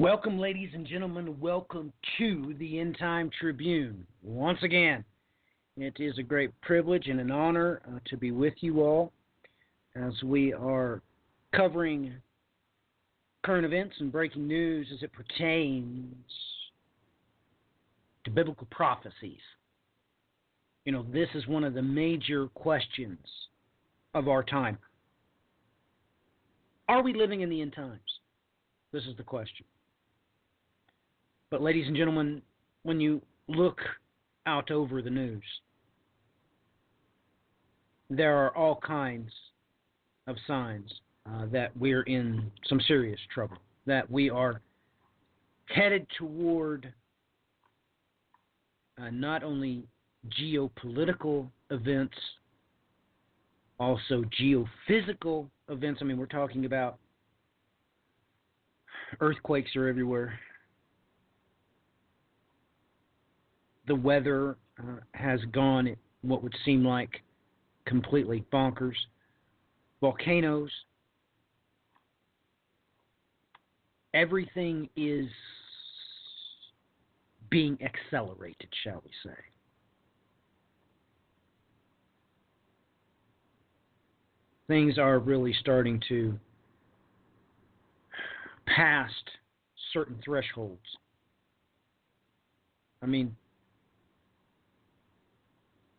Welcome, ladies and gentlemen. Welcome to the End Time Tribune. Once again, it is a great privilege and an honor to be with you all as we are covering current events and breaking news as it pertains to biblical prophecies. You know, this is one of the major questions of our time. Are we living in the end times? This is the question. But ladies and gentlemen, when you look out over the news, there are all kinds of signs that we're in some serious trouble, that we are headed toward not only geopolitical events, also geophysical events. I mean, we're talking about earthquakes are everywhere. The weather has gone what would seem like completely bonkers. Volcanoes. Everything is being accelerated, shall we say. Things are really starting to pass certain thresholds. I mean,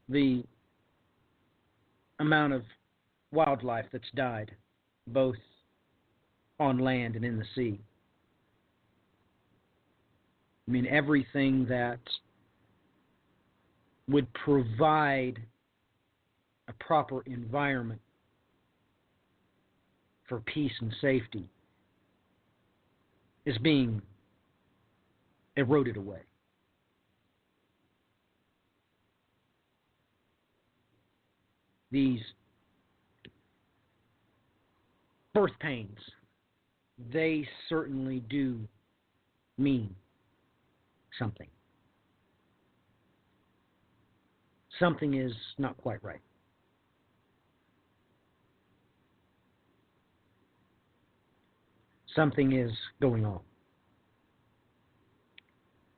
the amount of wildlife that's died, both on land and in the sea. I mean, everything that would provide a proper environment for peace and safety is being eroded away. These birth pains, they certainly do mean something. Something is not quite right. Something is going on.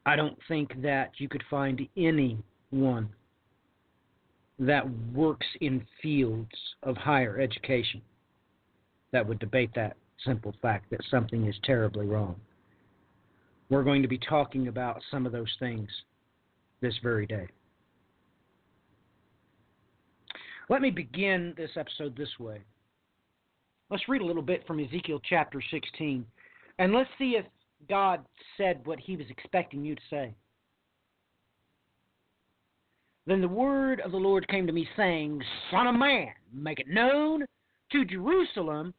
I don't think that you could find anyone that works in fields of higher education that would debate that simple fact that something is terribly wrong. We're going to be talking about some of those things this very day. Let me begin this episode this way. Let's read a little bit from Ezekiel chapter 16, and let's see if God said what he was expecting you to say. Then the word of the Lord came to me, saying, Son of man, make it known to Jerusalem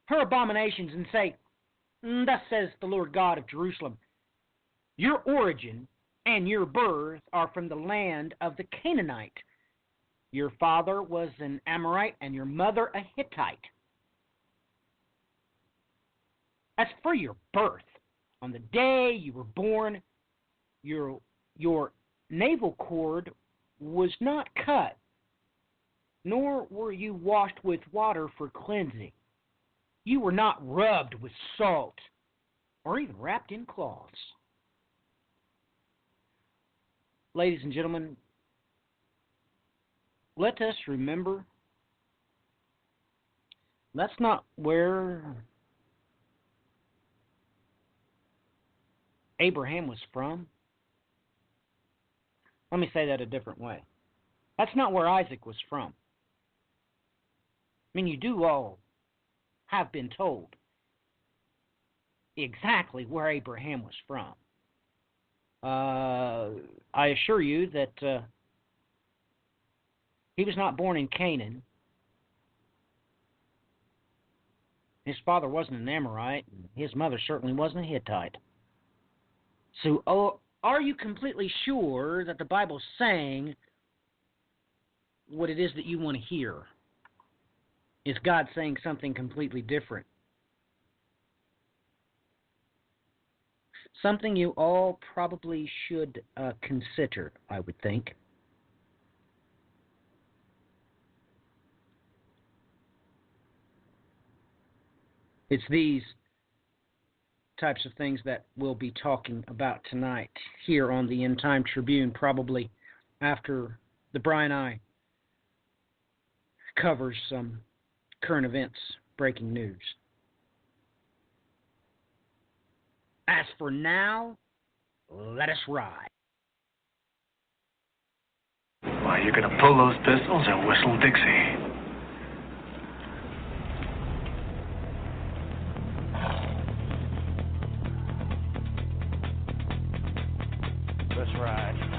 her abominations, and say, Thus says the Lord God of Jerusalem, Your origin and your birth are from the land of the Canaanite. Your father was an Amorite, and your mother a Hittite. As for your birth, on the day you were born, your navel cord was not cut, nor were you washed with water for cleansing. You were not rubbed with salt, or even wrapped in cloths. Ladies and gentlemen, let us remember that's not where Abraham was from. Let me say that a different way. That's not where Isaac was from. I mean, you do all have been told exactly where Abraham was from. I assure you that he was not born in Canaan. His father wasn't an Amorite, and his mother certainly wasn't a Hittite. So, are you completely sure that the Bible's saying what it is that you want to hear? Is God saying something completely different? Something you all probably should consider, I would think. It's these types of things that we'll be talking about tonight here on the End Time Tribune, probably after the Brian I covers some current events, breaking news. As for now, let us ride. Why, you're going to pull those pistols and whistle Dixie. Let's ride.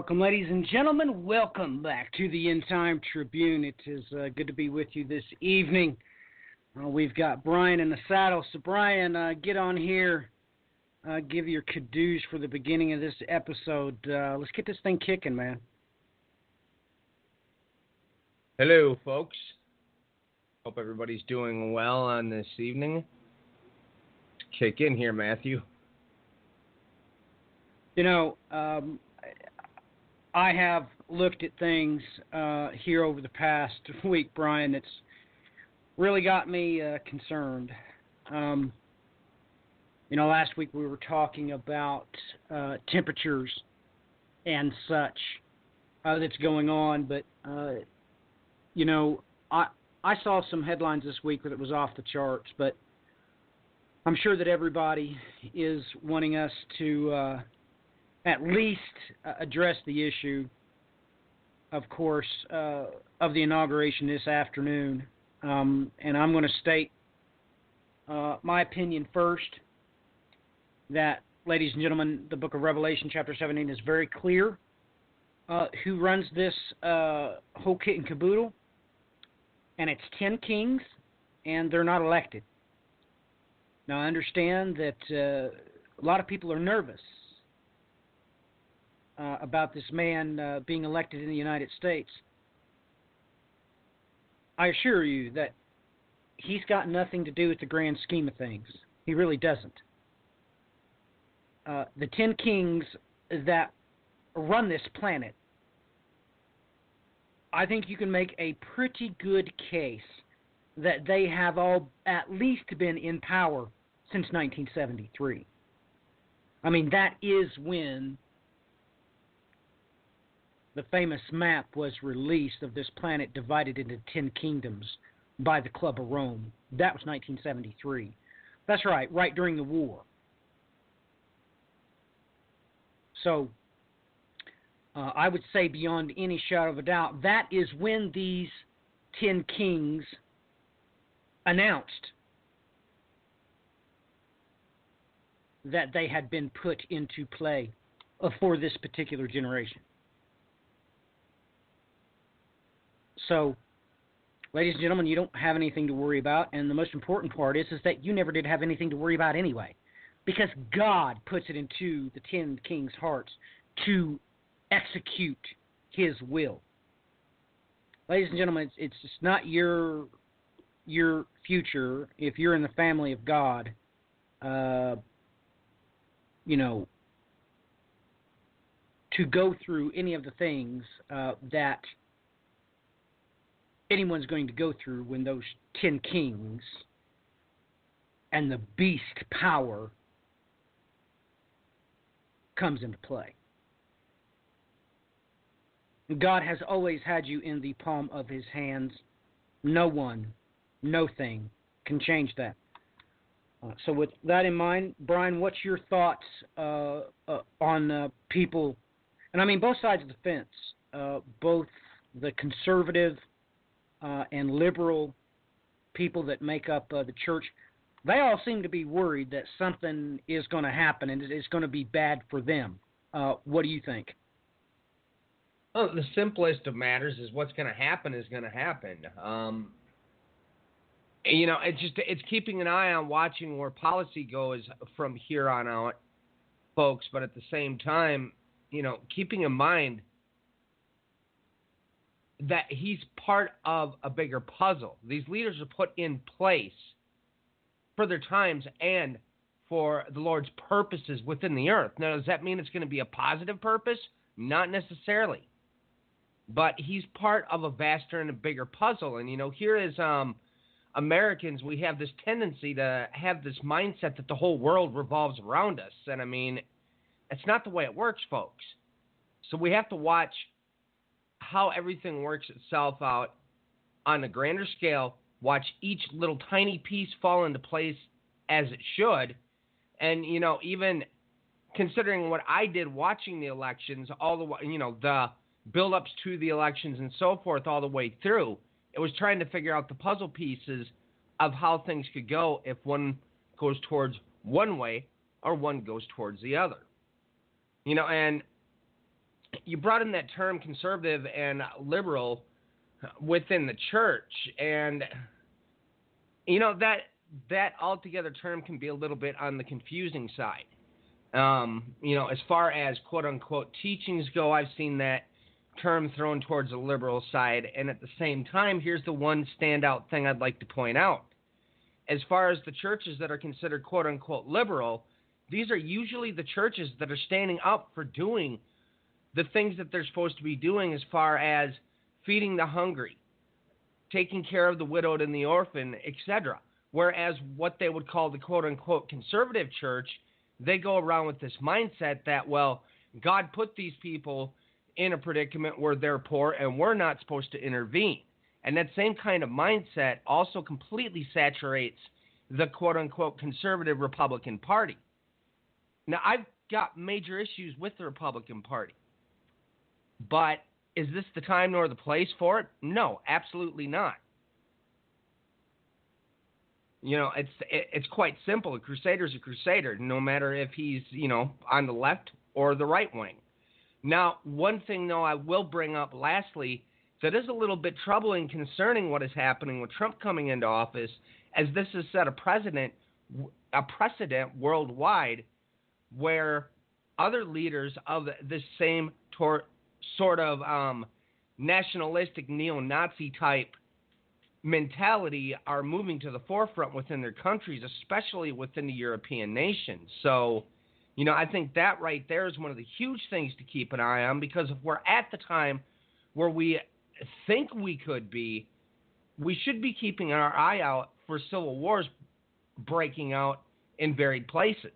Welcome, ladies and gentlemen. Welcome back to the End Time Tribune. It is good to be with you this evening. We've got Brian in the saddle. So, Brian, get on here. Give your kudos for the beginning of this episode. Let's get this thing kicking, man. Hello, folks. Hope everybody's doing well on this evening. Kick in here, Matthew. You know, I have looked at things here over the past week, Brian. It's really got me concerned. Last week we were talking about temperatures and such that's going on, but I saw some headlines this week that was off the charts, but I'm sure that everybody is wanting us to at least address the issue, of course, of the inauguration this afternoon. And I'm going to state my opinion first, that, ladies and gentlemen, the book of Revelation, chapter 17, is very clear who runs this whole kit and caboodle, and it's 10 kings, and they're not elected. Now, I understand that a lot of people are nervous about this man being elected in the United States. I assure you that he's got nothing to do with the grand scheme of things. He really doesn't. The 10 kings that run this planet, I think you can make a pretty good case that they have all at least been in power since 1973. I mean, that is when the famous map was released of this planet divided into 10 kingdoms by the Club of Rome. That was 1973. That's right during the war. So, I would say beyond any shadow of a doubt, that is when these 10 kings announced that they had been put into play for this particular generation. So, ladies and gentlemen, you don't have anything to worry about, and the most important part is that you never did have anything to worry about anyway, because God puts it into the 10 kings' hearts to execute His will. Ladies and gentlemen, it's just not your future, if you're in the family of God, to go through any of the things that anyone's going to go through when those 10 kings and the beast power comes into play. God has always had you in the palm of His hands. No one, no thing can change that. So with that in mind, Brian, what's your thoughts on people, and I mean both sides of the fence, both the conservative and liberal people that make up the church? They all seem to be worried that something is going to happen and it's going to be bad for them. What do you think? Well, the simplest of matters is what's going to happen is going to happen. It's keeping an eye on watching where policy goes from here on out, folks. But at the same time, keeping in mind that he's part of a bigger puzzle. These leaders are put in place for their times and for the Lord's purposes within the earth. Now, does that mean it's going to be a positive purpose? Not necessarily. But he's part of a vaster and a bigger puzzle. And, here as Americans, we have this tendency to have this mindset that the whole world revolves around us. And, I mean, it's not the way it works, folks. So we have to watch how everything works itself out on a grander scale, watch each little tiny piece fall into place as it should. And, even considering what I did watching the elections, all the way, the build-ups to the elections and so forth all the way through, it was trying to figure out the puzzle pieces of how things could go if one goes towards one way or one goes towards the other. And you brought in that term conservative and liberal within the church, and that altogether term can be a little bit on the confusing side. As far as quote unquote teachings go, I've seen that term thrown towards the liberal side, and at the same time, here's the one standout thing I'd like to point out. As far as the churches that are considered quote unquote liberal, these are usually the churches that are standing up for doing the things that they're supposed to be doing as far as feeding the hungry, taking care of the widowed and the orphan, etc. Whereas what they would call the quote-unquote conservative church, they go around with this mindset that, well, God put these people in a predicament where they're poor and we're not supposed to intervene. And that same kind of mindset also completely saturates the quote-unquote conservative Republican Party. Now, I've got major issues with the Republican Party. But is this the time nor the place for it? No, absolutely not. It's quite simple. A crusader's a crusader, no matter if he's, on the left or the right wing. Now, one thing, though, I will bring up lastly that is a little bit troubling concerning what is happening with Trump coming into office, as this has set a precedent worldwide where other leaders of this same sort of nationalistic neo-Nazi type mentality are moving to the forefront within their countries, especially within the European nations. So, I think that right there is one of the huge things to keep an eye on, because if we're at the time where we think we could be, we should be keeping our eye out for civil wars breaking out in varied places.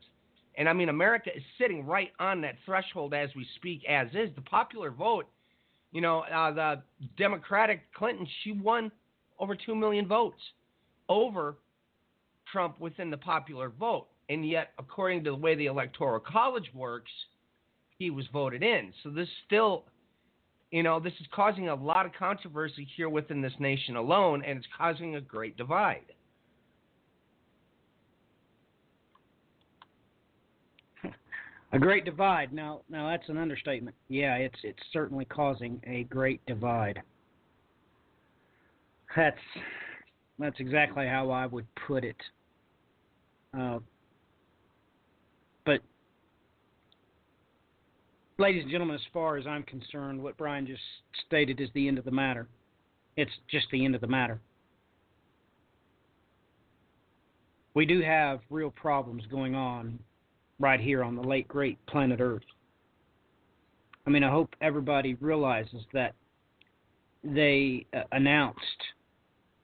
And, America is sitting right on that threshold as we speak, as is. The popular vote, the Democratic Clinton, she won over 2 million votes over Trump within the popular vote. And yet, according to the way the Electoral College works, he was voted in. So this still, this is causing a lot of controversy here within this nation alone, and it's causing a great divide. A great divide. Now that's an understatement. Yeah, it's certainly causing a great divide. That's exactly how I would put it. But, ladies and gentlemen, as far as I'm concerned, what Brian just stated is the end of the matter. It's just the end of the matter. We do have real problems going on right here on the late, great planet Earth. I hope everybody realizes that they announced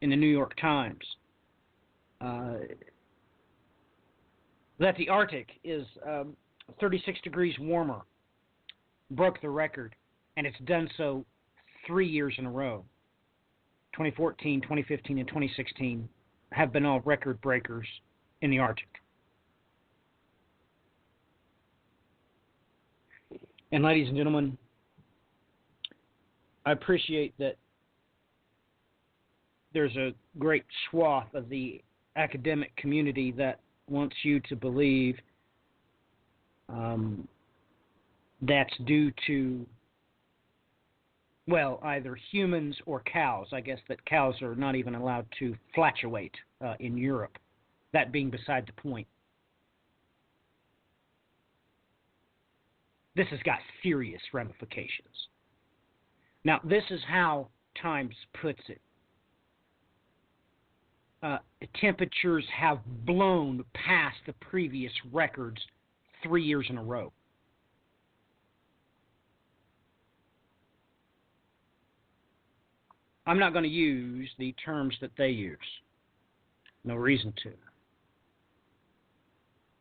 in the New York Times that the Arctic is 36 degrees warmer, broke the record, and it's done so 3 years in a row. 2014, 2015, and 2016 have been all record breakers in the Arctic. And ladies and gentlemen, I appreciate that there's a great swath of the academic community that wants you to believe that's due to, well, either humans or cows. I guess that cows are not even allowed to flatulate in Europe, that being beside the point. This has got serious ramifications. Now, this is how Times puts it. Temperatures have blown past the previous records 3 years in a row. I'm not going to use the terms that they use. No reason to.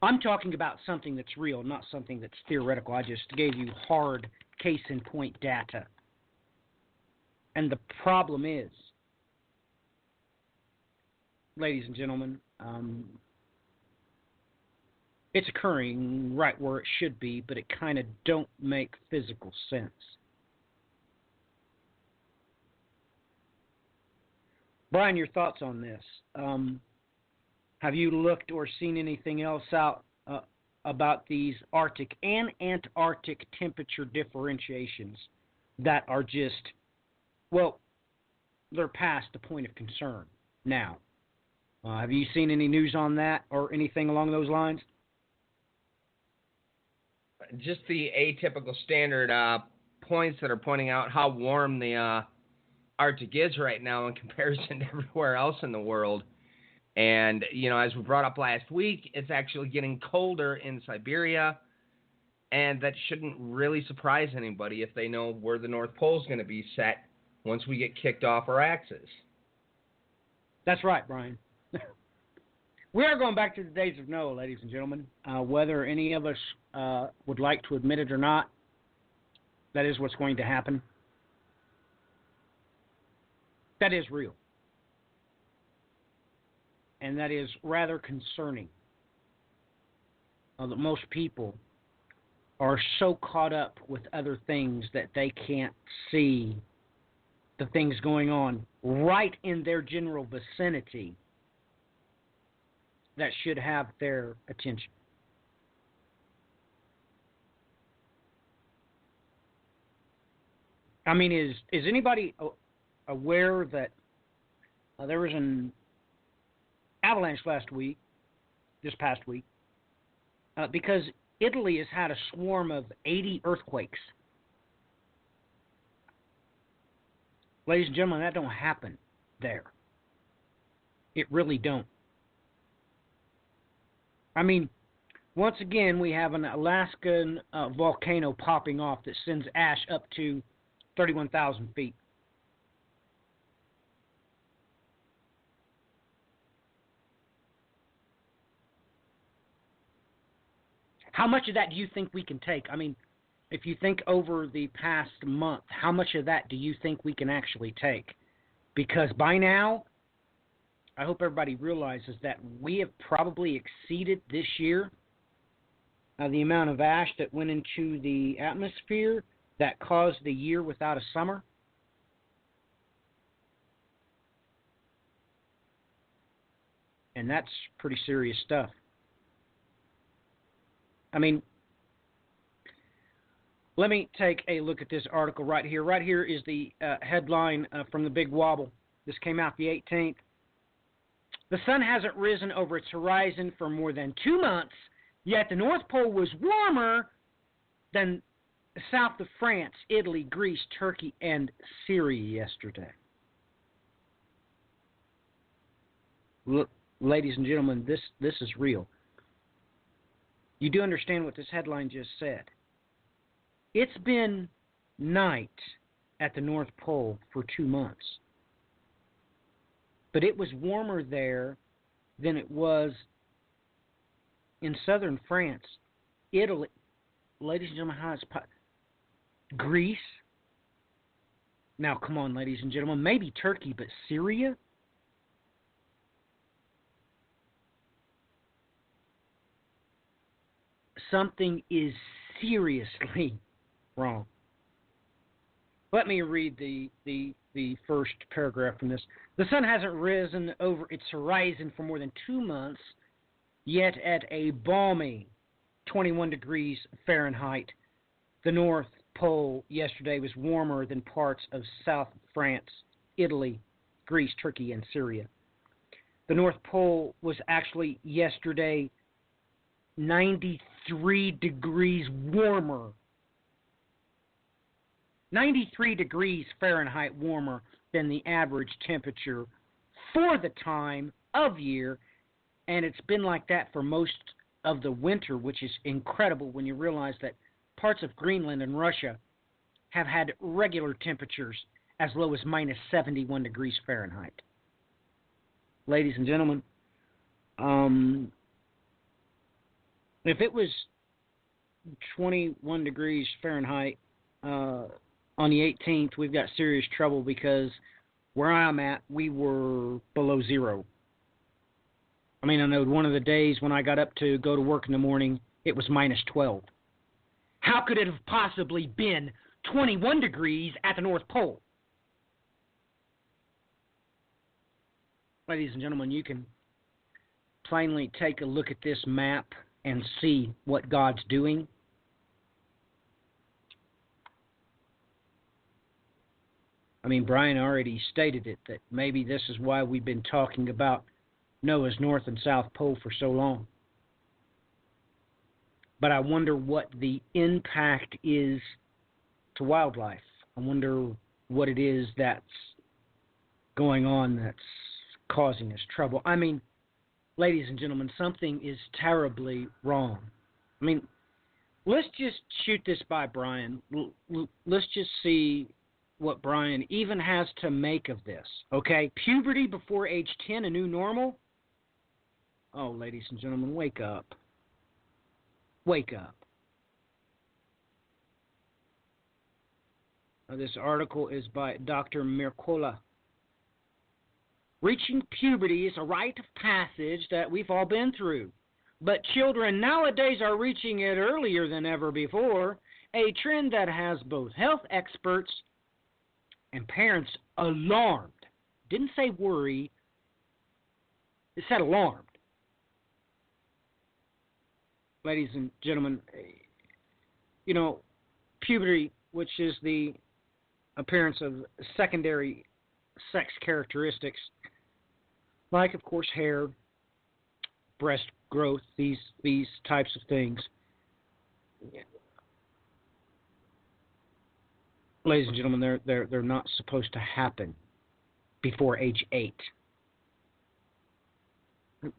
I'm talking about something that's real, not something that's theoretical. I just gave you hard case-in-point data. And the problem is, ladies and gentlemen, it's occurring right where it should be, but it kind of don't make physical sense. Brian, your thoughts on this? Have you looked or seen anything else out about these Arctic and Antarctic temperature differentiations that are just, well, they're past the point of concern now. Have you seen any news on that or anything along those lines? Just the atypical standard points that are pointing out how warm the Arctic is right now in comparison to everywhere else in the world. And, as we brought up last week, it's actually getting colder in Siberia, and that shouldn't really surprise anybody if they know where the North Pole is going to be set once we get kicked off our axis. That's right, Brian. We are going back to the days of Noah, ladies and gentlemen. Whether any of us would like to admit it or not, that is what's going to happen. That is real. And that is rather concerning. That most people are so caught up with other things that they can't see the things going on right in their general vicinity that should have their attention. I mean, is anybody aware that there was an avalanche this past week, because Italy has had a swarm of 80 earthquakes. Ladies and gentlemen, that don't happen there. It really don't. I mean, once again, we have an Alaskan volcano popping off that sends ash up to 31,000 feet. How much of that do you think we can take? I mean, if you think over the past month, how much of that do you think we can actually take? Because by now, I hope everybody realizes that we have probably exceeded this year the amount of ash that went into the atmosphere that caused the year without a summer. And that's pretty serious stuff. I mean, let me take a look at this article right here. Right here is the headline from the Big Wobble. This came out the 18th. The sun hasn't risen over its horizon for more than 2 months, yet the North Pole was warmer than south of France, Italy, Greece, Turkey, and Syria yesterday. Look, ladies and gentlemen, this is real. You do understand what this headline just said. It's been night at the North Pole for 2 months. But it was warmer there than it was in southern France, Italy, ladies and gentlemen, Greece. Now, come on, ladies and gentlemen, maybe Turkey, but Syria? Something is seriously wrong. Let me read the first paragraph from this. The sun hasn't risen over its horizon for more than 2 months, yet at a balmy 21 degrees Fahrenheit, the North Pole yesterday was warmer than parts of South France, Italy, Greece, Turkey, and Syria. The North Pole was actually yesterday 93 degrees warmer. 93 degrees Fahrenheit warmer than the average temperature for the time of year, and it's been like that for most of the winter, which is incredible when you realize that parts of Greenland and Russia have had regular temperatures as low as minus 71 degrees Fahrenheit. Ladies and gentlemen, if it was 21 degrees Fahrenheit on the 18th, we've got serious trouble because where I'm at, we were below zero. I mean, I know one of the days when I got up to go to work in the morning, it was minus 12. How could it have possibly been 21 degrees at the North Pole? Ladies and gentlemen, you can plainly take a look at this map and see what God's doing? I mean, Brian already stated it, that maybe this is why we've been talking about Noah's North and South Pole for so long. But I wonder what the impact is to wildlife. I wonder what it is that's going on that's causing us trouble. I mean, ladies and gentlemen, something is terribly wrong. I mean, let's just shoot this by Brian. Let's just see what Brian even has to make of this. Okay, puberty before age 10, a new normal? Oh, ladies and gentlemen, wake up. Wake up. This article is by Dr. Mercola. Reaching puberty is a rite of passage that we've all been through. But children nowadays are reaching it earlier than ever before, a trend that has both health experts and parents alarmed. Didn't say worried, it said alarmed. Ladies and gentlemen, you know, puberty, which is the appearance of secondary sex characteristics, like, of course, hair, breast growth, these types of things. Ladies and gentlemen, they're not supposed to happen before age 8.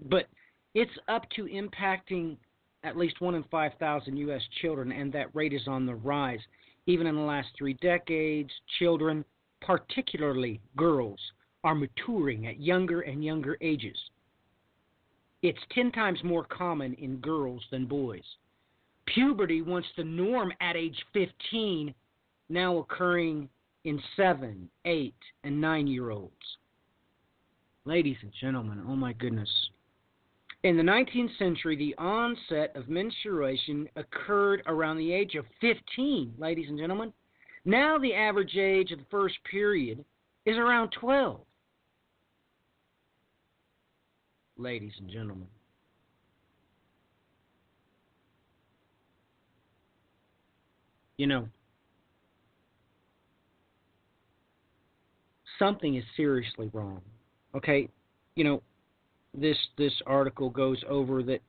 But it's up to impacting at least 1 in 5,000 U.S. children, and that rate is on the rise. Even in the last 3 decades, children, particularly girls, are maturing at younger and younger ages. It's 10 times more common in girls than boys. Puberty, once the norm at age 15, now occurring in 7, 8, and 9-year-olds. Ladies and gentlemen, oh my goodness. In the 19th century, the onset of menstruation occurred around the age of 15, ladies and gentlemen. Now the average age of the first period is around 12. Ladies and gentlemen. You know, something is seriously wrong. Okay, you know, this article goes over that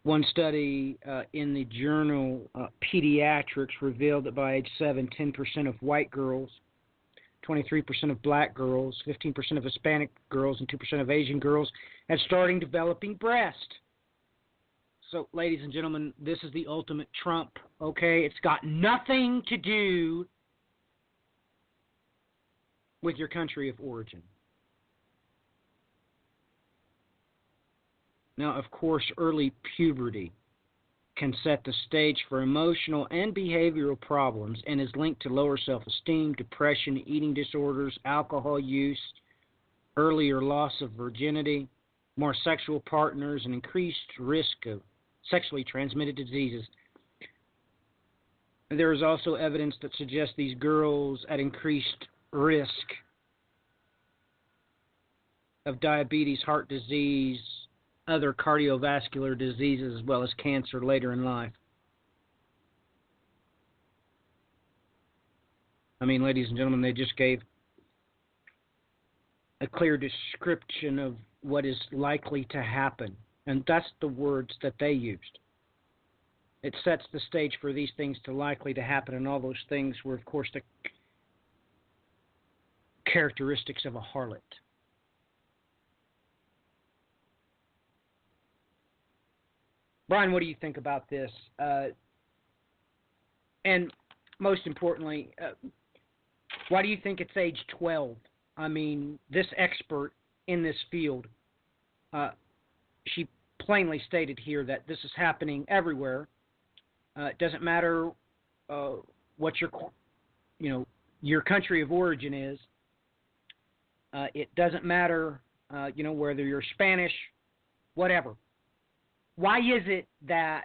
one study in the journal Pediatrics revealed that by age 7, 10% of white girls, 23% of black girls, 15% of Hispanic girls, and 2% of Asian girls had starting developing breast. So, ladies and gentlemen, this is the ultimate Trump, okay? It's got nothing to do with your country of origin. Now, of course, early puberty can set the stage for emotional and behavioral problems and is linked to lower self-esteem, depression, eating disorders, alcohol use, earlier loss of virginity, more sexual partners, and increased risk of sexually transmitted diseases. There is also evidence that suggests these girls at increased risk of diabetes, heart disease, other cardiovascular diseases, as well as cancer later in life. I mean, ladies and gentlemen, they just gave a clear description of what is likely to happen. And that's the words that they used. It sets the stage for these things to likely to happen, and all those things were, of course, the characteristics of a harlot. Brian, what do you think about this? And most importantly, why do you think it's age 12? I mean, this expert in this field, she plainly stated here that this is happening everywhere. It doesn't matter what your country of origin is. It doesn't matter, whether you're Spanish, whatever. Why is it that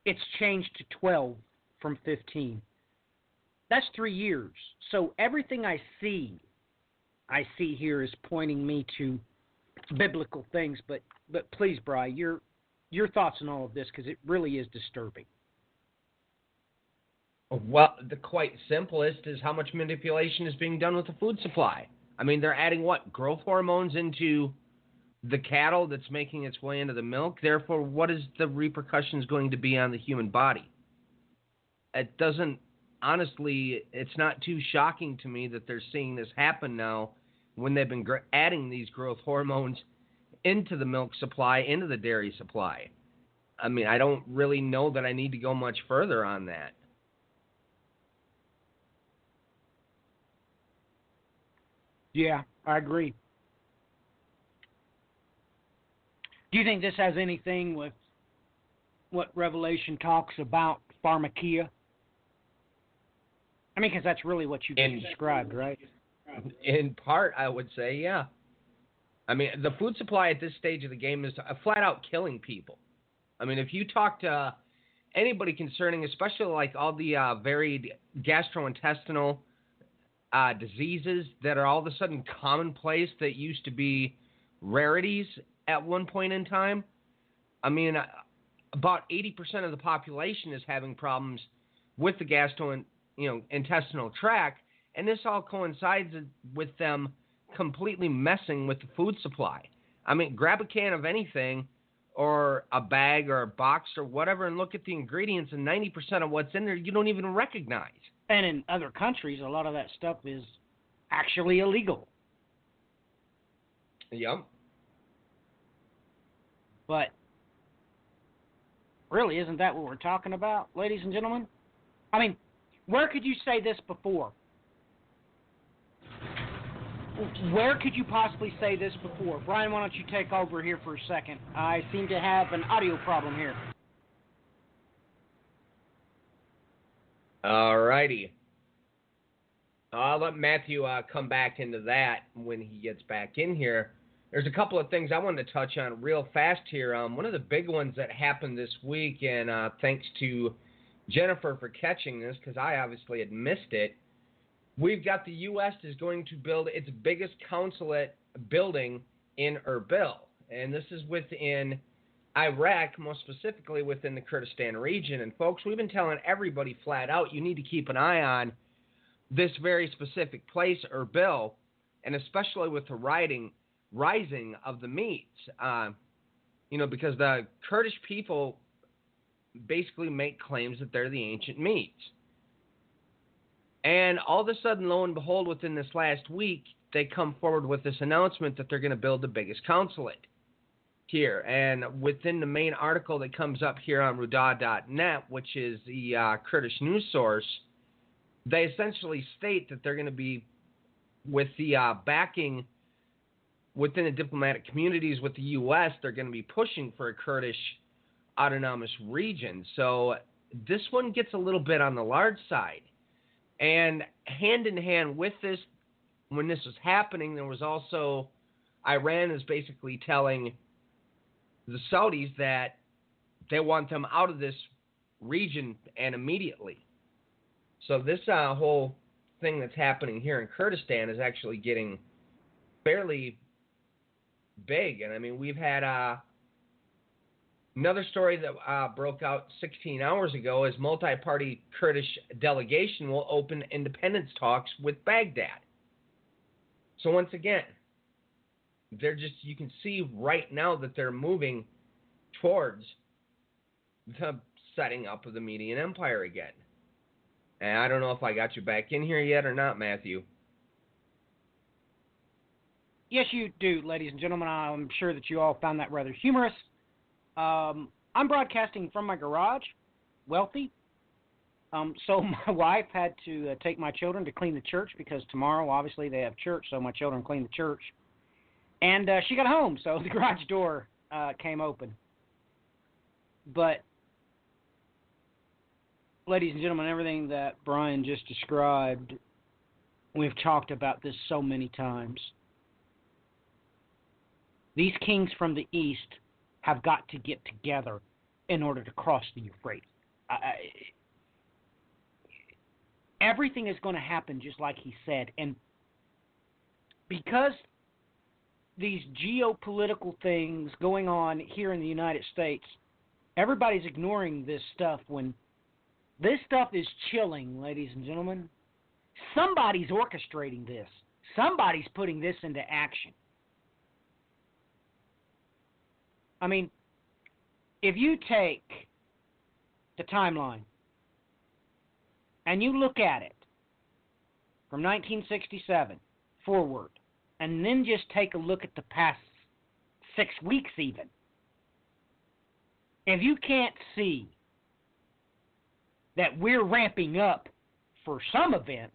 it's changed to 12 from 15? That's 3 years. So everything I see I see here is pointing me to biblical things, but please, Bri, your thoughts on all of this, because it really is disturbing. Well, the quite simplest is how much manipulation is being done with the food supply. I mean, they're adding what? Growth hormones into the cattle that's making its way into the milk. Therefore, what is the repercussions going to be on the human body? It doesn't, honestly, it's not too shocking to me that they're seeing this happen now when they've been adding these growth hormones into the milk supply, into the dairy supply. I mean, I don't really know that I need to go much further on that. Yeah, I agree. Do you think this has anything with what Revelation talks about pharmakia? I mean, because that's really what you just described, right? In part, I would say, yeah. I mean, the food supply at this stage of the game is flat out killing people. I mean, if you talk to anybody concerning, especially like all the varied gastrointestinal diseases that are all of a sudden commonplace that used to be rarities at one point in time, I mean, about 80% of the population is having problems with the intestinal tract, and this all coincides with them completely messing with the food supply. I mean, grab a can of anything or a bag or a box or whatever and look at the ingredients, and 90% of what's in there you don't even recognize. And in other countries, a lot of that stuff is actually illegal. Yep. But really, isn't that what we're talking about, ladies and gentlemen? I mean, where could you say this before? Where could you possibly say this before? Brian, why don't you take over here for a second? I seem to have an audio problem here. All righty. I'll let Matthew come back into that when he gets back in here. There's a couple of things I wanted to touch on real fast here. One of the big ones that happened this week, and thanks to Jennifer for catching this, because I obviously had missed it, we've got the U.S. is going to build its biggest consulate building in Erbil. And this is within Iraq, most specifically within the Kurdistan region. And folks, we've been telling everybody flat out, you need to keep an eye on this very specific place, Erbil, and especially with the rising of the meats. Because the Kurdish people basically make claims that they're the ancient meats. And all of a sudden, lo and behold, within this last week, they come forward with this announcement that they're going to build the biggest consulate here. And within the main article that comes up here on Rudah.net, which is the Kurdish news source, they essentially state that they're going to be, with the backing within the diplomatic communities with the U.S., they're going to be pushing for a Kurdish autonomous region. So this one gets a little bit on the large side. And hand in hand with this, when this was happening, there was also Iran is basically telling the Saudis that they want them out of this region and immediately. So this whole thing that's happening here in Kurdistan is actually getting fairly big. And I mean, we've had another story that broke out 16 hours ago is multi-party Kurdish delegation will open independence talks with Baghdad. So once again, you can see right now that they're moving towards the setting up of the Median Empire again. And I don't know if I got you back in here yet or not, Matthew. Yes, you do, ladies and gentlemen. I'm sure that you all found that rather humorous. I'm broadcasting from my garage, wealthy. So my wife had to take my children to clean the church because tomorrow, obviously, they have church, so my children clean the church. And she got home, so the garage door came open. But, ladies and gentlemen, everything that Brian just described, we've talked about this so many times. These kings from the east have got to get together in order to cross the Euphrates. Everything is going to happen just like he said. And because these geopolitical things going on here in the United States, everybody's ignoring this stuff when this stuff is chilling, ladies and gentlemen. Somebody's orchestrating this. Somebody's putting this into action. I mean, if you take the timeline and you look at it from 1967 forward, and then just take a look at the past 6 weeks even, if you can't see that we're ramping up for some event,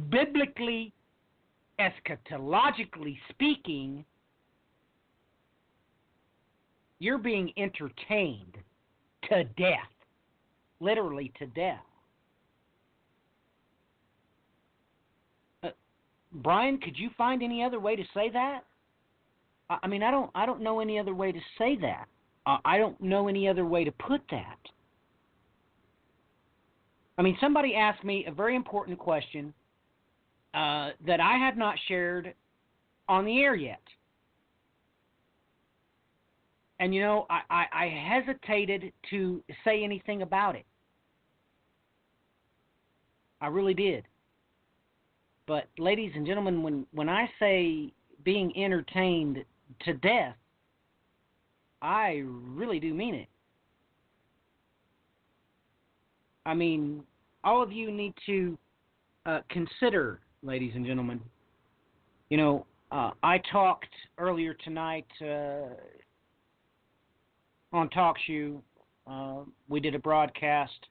biblically, eschatologically speaking, you're being entertained to death, literally to death. Brian, could you find any other way to say that? I mean, I don't know any other way to say that. I don't know any other way to put that. I mean, somebody asked me a very important question that I have not shared on the air yet. And, you know, I hesitated to say anything about it. I really did. But, ladies and gentlemen, when I say being entertained to death, I really do mean it. I mean, all of you need to consider, ladies and gentlemen. You know, I talked earlier tonight on TalkShoe. We did a broadcast,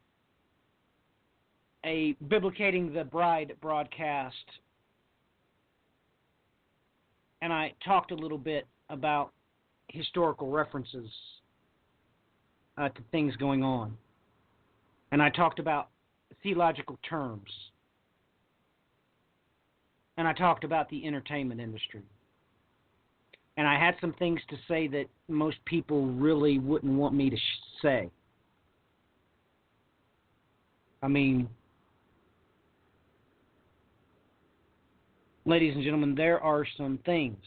a Biblicating the Bride broadcast, and I talked a little bit about historical references to things going on. And I talked about theological terms. And I talked about the entertainment industry. And I had some things to say that most people really wouldn't want me to say. I mean, ladies and gentlemen, there are some things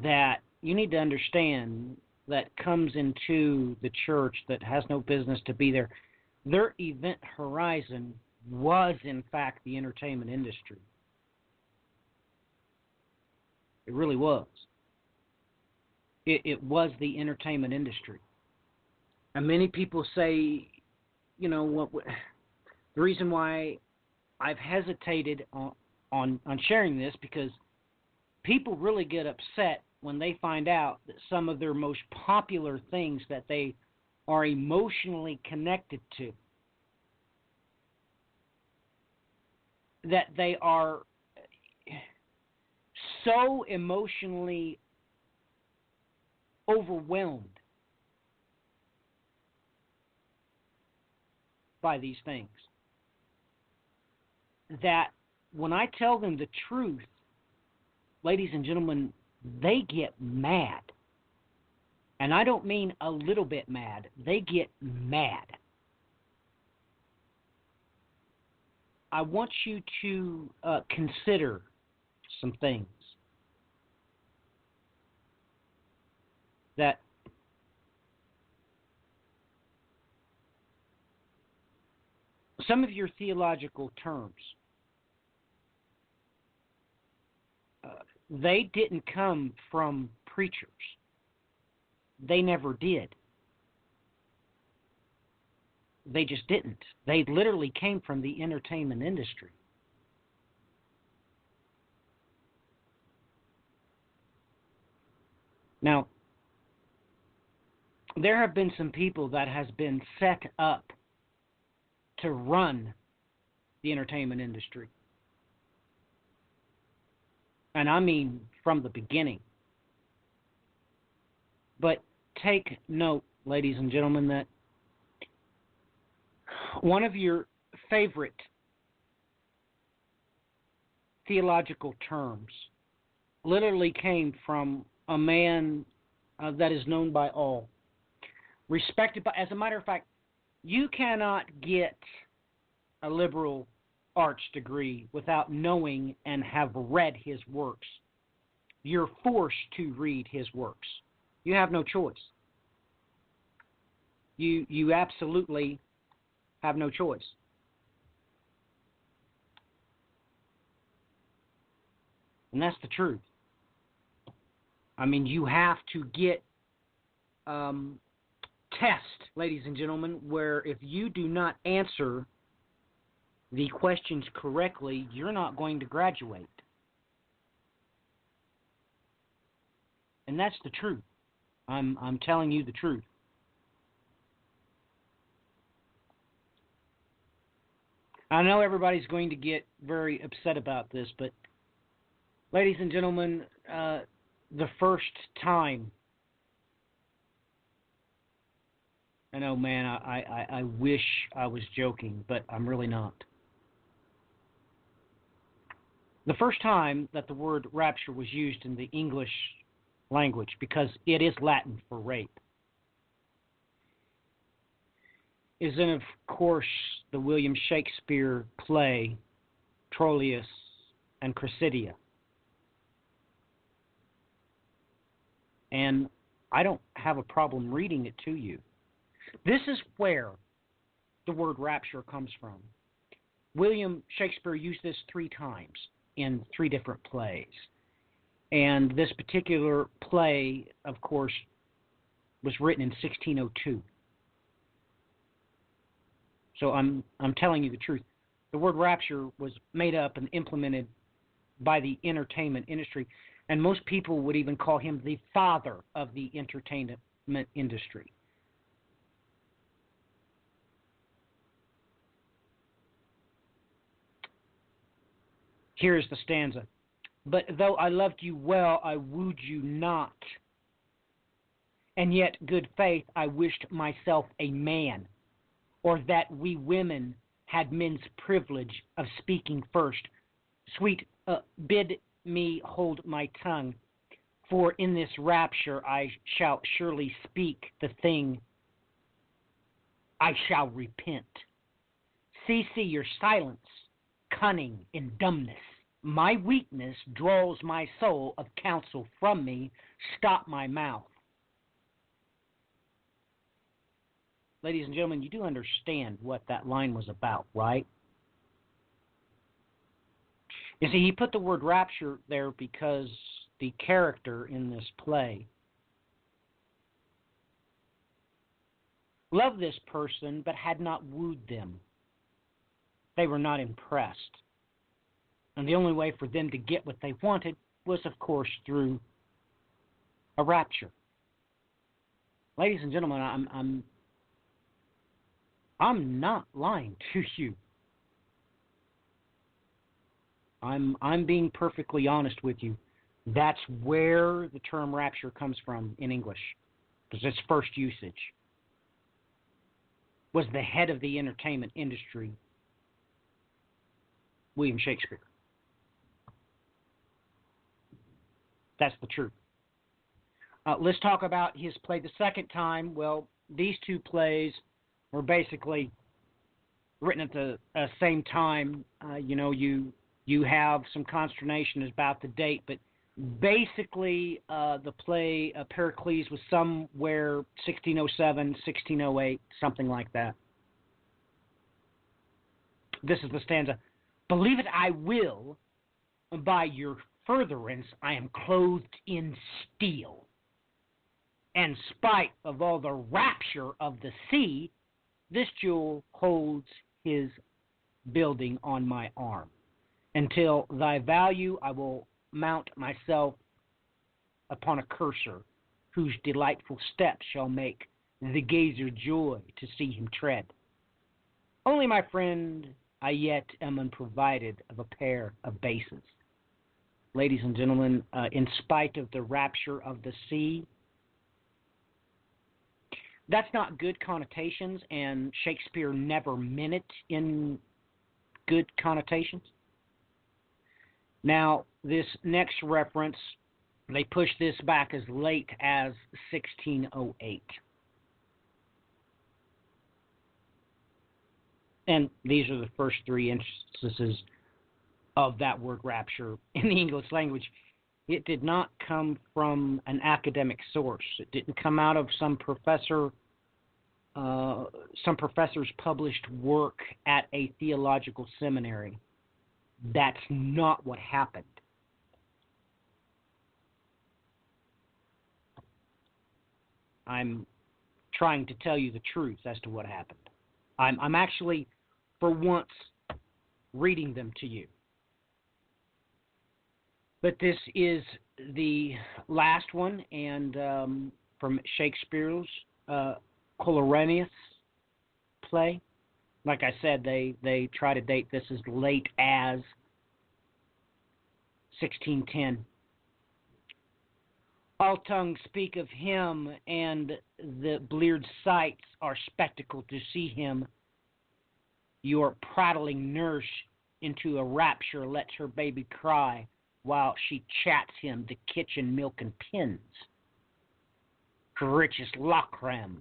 that you need to understand that comes into the church that has no business to be there. Their event horizon was, in fact, the entertainment industry. It really was. It was the entertainment industry. And many people say, you know, the reason why I've hesitated on sharing this, because people really get upset when they find out that some of their most popular things that they are emotionally connected to, that they are so emotionally overwhelmed by these things, that when I tell them the truth, ladies and gentlemen, they get mad. And I don't mean a little bit mad. They get mad. I want you to consider some things. That some of your theological terms, they didn't come from preachers. They never did. They just didn't. They literally came from the entertainment industry. Now, there have been some people that has been set up to run the entertainment industry. And I mean from the beginning. But take note, ladies and gentlemen, that one of your favorite theological terms literally came from a man that is known by all, respected by, as a matter of fact, you cannot get a liberal arts degree without knowing and have read his works. You're forced to read his works. You have no choice. You absolutely have no choice. And that's the truth. I mean, you have to get test, ladies and gentlemen, where if you do not answer the questions correctly, you're not going to graduate. And that's the truth. I'm telling you the truth. I know everybody's going to get very upset about this, but ladies and gentlemen, the first time, I know, man, I wish I was joking, but I'm really not. The first time that the word rapture was used in the English language, because it is Latin for rape, is in, of course, the William Shakespeare play Troilus and Cressida. And I don't have a problem reading it to you. This is where the word rapture comes from. William Shakespeare used this 3 times in 3 different plays. And this particular play, of course, was written in 1602. So I'm telling you the truth. The word rapture was made up and implemented by the entertainment industry, and most people would even call him the father of the entertainment industry. Here is the stanza. But though I loved you well, I wooed you not. And yet, good faith, I wished myself a man, or that we women had men's privilege of speaking first. Sweet, bid me hold my tongue, for in this rapture I shall surely speak the thing I shall repent. See your silence, cunning in dumbness. My weakness draws my soul of counsel from me. Stop my mouth. Ladies and gentlemen, you do understand what that line was about, right? You see, he put the word rapture there because the character in this play loved this person but had not wooed them. They were not impressed. And the only way for them to get what they wanted was, of course, through a rapture. Ladies and gentlemen, I'm not lying to you. I'm being perfectly honest with you. That's where the term rapture comes from in English, because its first usage was the head of the entertainment industry, William Shakespeare. That's the truth. Let's talk about his play the second time. Well, these 2 plays were basically written at the same time. You have some consternation about the date, but basically the play Pericles was somewhere 1607, 1608, something like that. This is the stanza. Believe it I will, by your furtherance I am clothed in steel. And spite of all the rapture of the sea, this jewel holds his building on my arm. Until thy value I will mount myself upon a cursor, whose delightful steps shall make the gazer joy to see him tread. Only, my friend, I yet am unprovided of a pair of bases. Ladies and gentlemen, in spite of the rapture of the sea, that's not good connotations, and Shakespeare never meant it in good connotations. Now, this next reference, they push this back as late as 1608. And these are the first three instances of that word rapture in the English language. It did not come from an academic source. It didn't come out of some professor's published work at a theological seminary. That's not what happened. I'm trying to tell you the truth as to what happened. I'm actually, for once, reading them to you. But this is the last one, and from Shakespeare's Coleridge's play. Like I said, they try to date this as late as 1610. All tongues speak of him, and the bleared sights are spectacle to see him. Your prattling nurse into a rapture lets her baby cry, while she chats him the kitchen milk and pins. Her richest lockram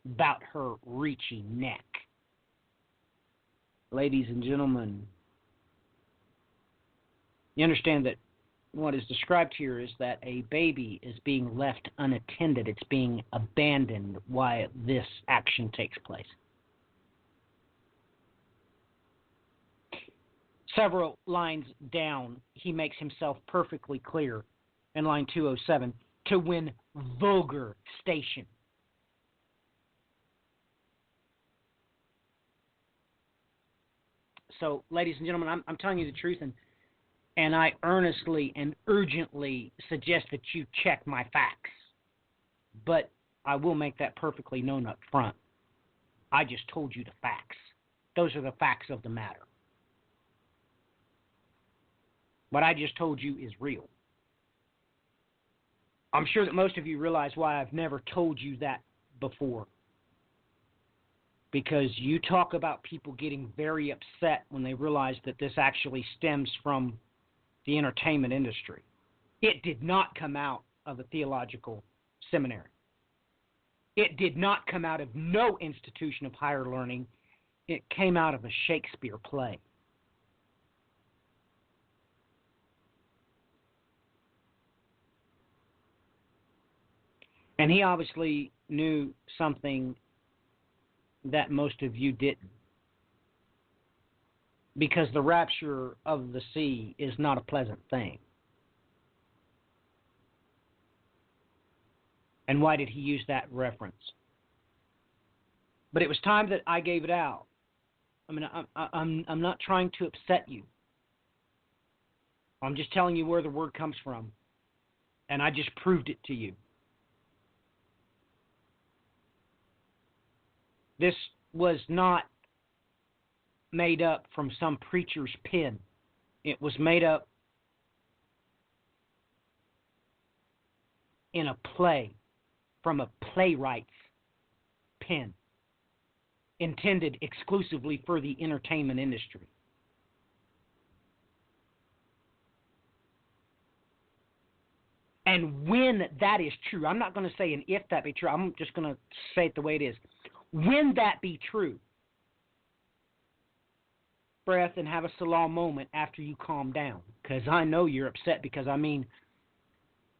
about her reechy neck. Ladies and gentlemen, you understand that what is described here is that a baby is being left unattended. It's being abandoned while this action takes place. Several lines down, he makes himself perfectly clear in line 207 to win vulgar station. So, ladies and gentlemen, I'm telling you the truth, and I earnestly and urgently suggest that you check my facts. But I will make that perfectly known up front. I just told you the facts. Those are the facts of the matter. What I just told you is real. I'm sure that most of you realize why I've never told you that before. Because you talk about people getting very upset when they realize that this actually stems from the entertainment industry. It did not come out of a theological seminary. It did not come out of no institution of higher learning. It came out of a Shakespeare play. And he obviously knew something that most of you didn't. Because the rapture of the sea is not a pleasant thing. And why did he use that reference? But it was time that I gave it out. I mean, I'm not trying to upset you. I'm just telling you where the word comes from. And I just proved it to you. This was not made up from some preacher's pen. It was made up in a play from a playwright's pen, intended exclusively for the entertainment industry. And when that is true, I'm not going to say an if that be true, I'm just going to say it the way it is. When that be true, breath and have a Salah moment after you calm down. Because I know you're upset because, I mean,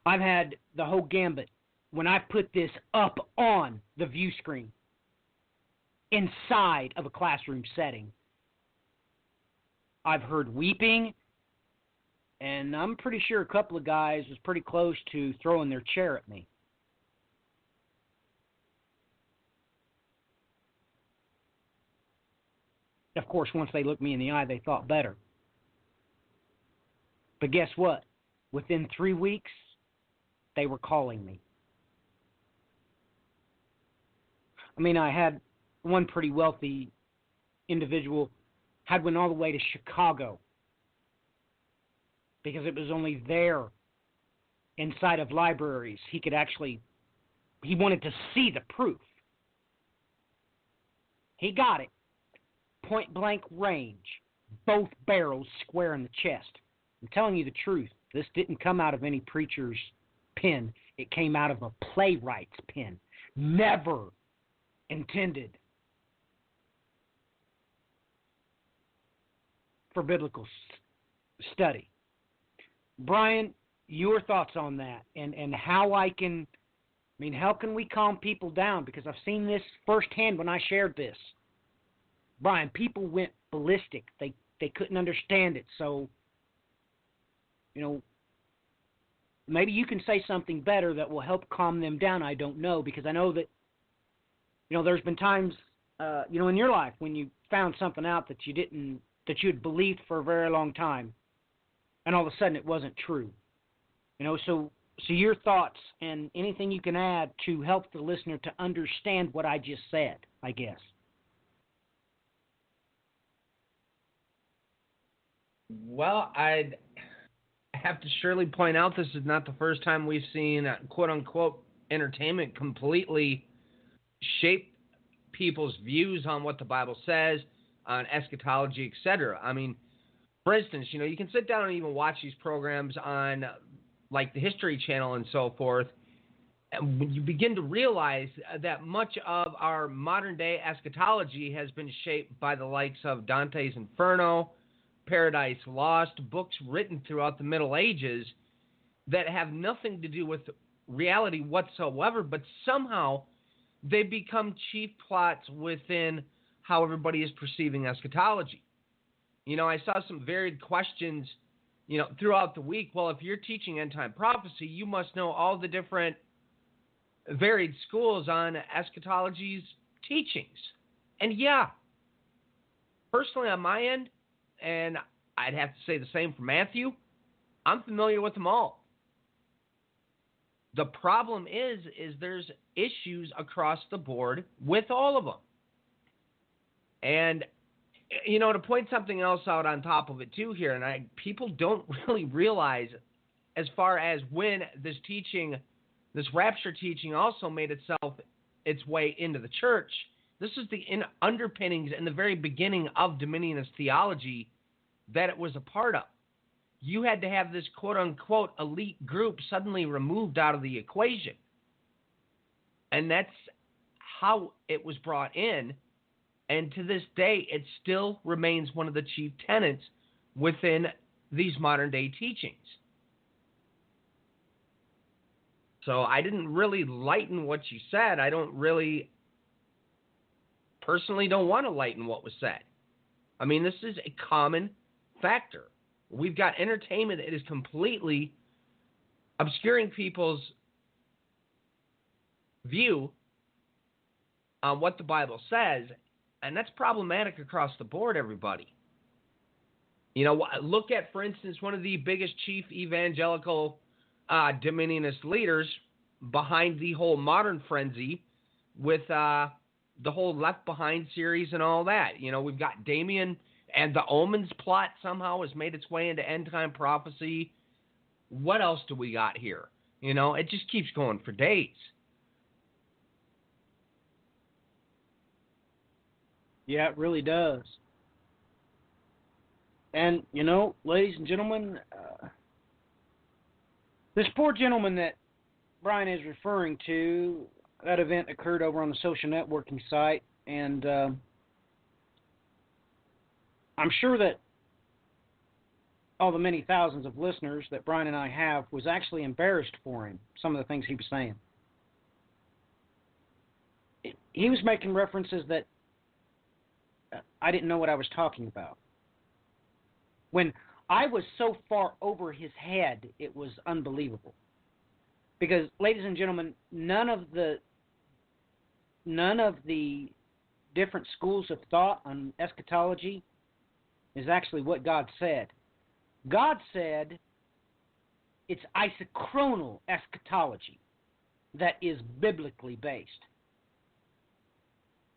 I've had the whole gambit. When I put this up on the view screen inside of a classroom setting, I've heard weeping, and I'm pretty sure a couple of guys was pretty close to throwing their chair at me. Of course, once they looked me in the eye, they thought better. But guess what? Within 3 weeks, they were calling me. I mean, I had one pretty wealthy individual, had went all the way to Chicago because it was only there inside of libraries he wanted to see the proof. He got it. Point blank range, both barrels square in the chest. I'm telling you the truth. This didn't come out of any preacher's pen. It came out of a playwright's pen. Never intended for biblical study. Brian, your thoughts on that, and how how can we calm people down? Because I've seen this firsthand when I shared this. Brian, people went ballistic. They couldn't understand it. So, maybe you can say something better that will help calm them down. I don't know, because I know that, there's been times, in your life when you found something out that you had believed for a very long time, and all of a sudden it wasn't true. So your thoughts and anything you can add to help the listener to understand what I just said, I guess. Well, I'd have to surely point out this is not the first time we've seen quote-unquote entertainment completely shape people's views on what the Bible says, on eschatology, etc. I mean, for instance, you can sit down and even watch these programs on like the History Channel and so forth, and when you begin to realize that much of our modern-day eschatology has been shaped by the likes of Dante's Inferno, Paradise Lost, books written throughout the Middle Ages that have nothing to do with reality whatsoever, but somehow they become chief plots within how everybody is perceiving eschatology. I saw some varied questions, throughout the week. Well, if you're teaching end-time prophecy, you must know all the different varied schools on eschatology's teachings. And yeah, personally on my end, and I'd have to say the same for Matthew, I'm familiar with them all. The problem is there's issues across the board with all of them. And, to point something else out on top of it too here, and people don't really realize as far as when this rapture teaching also made its way into the church. This is the underpinnings in the very beginning of dominionist theology that it was a part of. You had to have this quote-unquote elite group suddenly removed out of the equation. And that's how it was brought in. And to this day, it still remains one of the chief tenets within these modern-day teachings. So I didn't really lighten what you said. I personally don't want to lighten what was said. I mean, this is a common factor. We've got entertainment that is completely obscuring people's view on what the Bible says, and that's problematic across the board, everybody. Look at, for instance, one of the biggest chief evangelical dominionist leaders behind the whole modern frenzy with the whole Left Behind series and all that. We've got Damien, and the Omens plot somehow has made its way into end-time prophecy. What else do we got here? It just keeps going for days. Yeah, it really does. And, ladies and gentlemen, this poor gentleman that Brian is referring to, that event occurred over on the social networking site, and I'm sure that all the many thousands of listeners that Brian and I have was actually embarrassed for him, some of the things he was saying. He was making references that I didn't know what I was talking about. When I was so far over his head, it was unbelievable. Because, ladies and gentlemen, none of the different schools of thought on eschatology is actually what God said. God said it's isochronal-eschatology that is biblically based.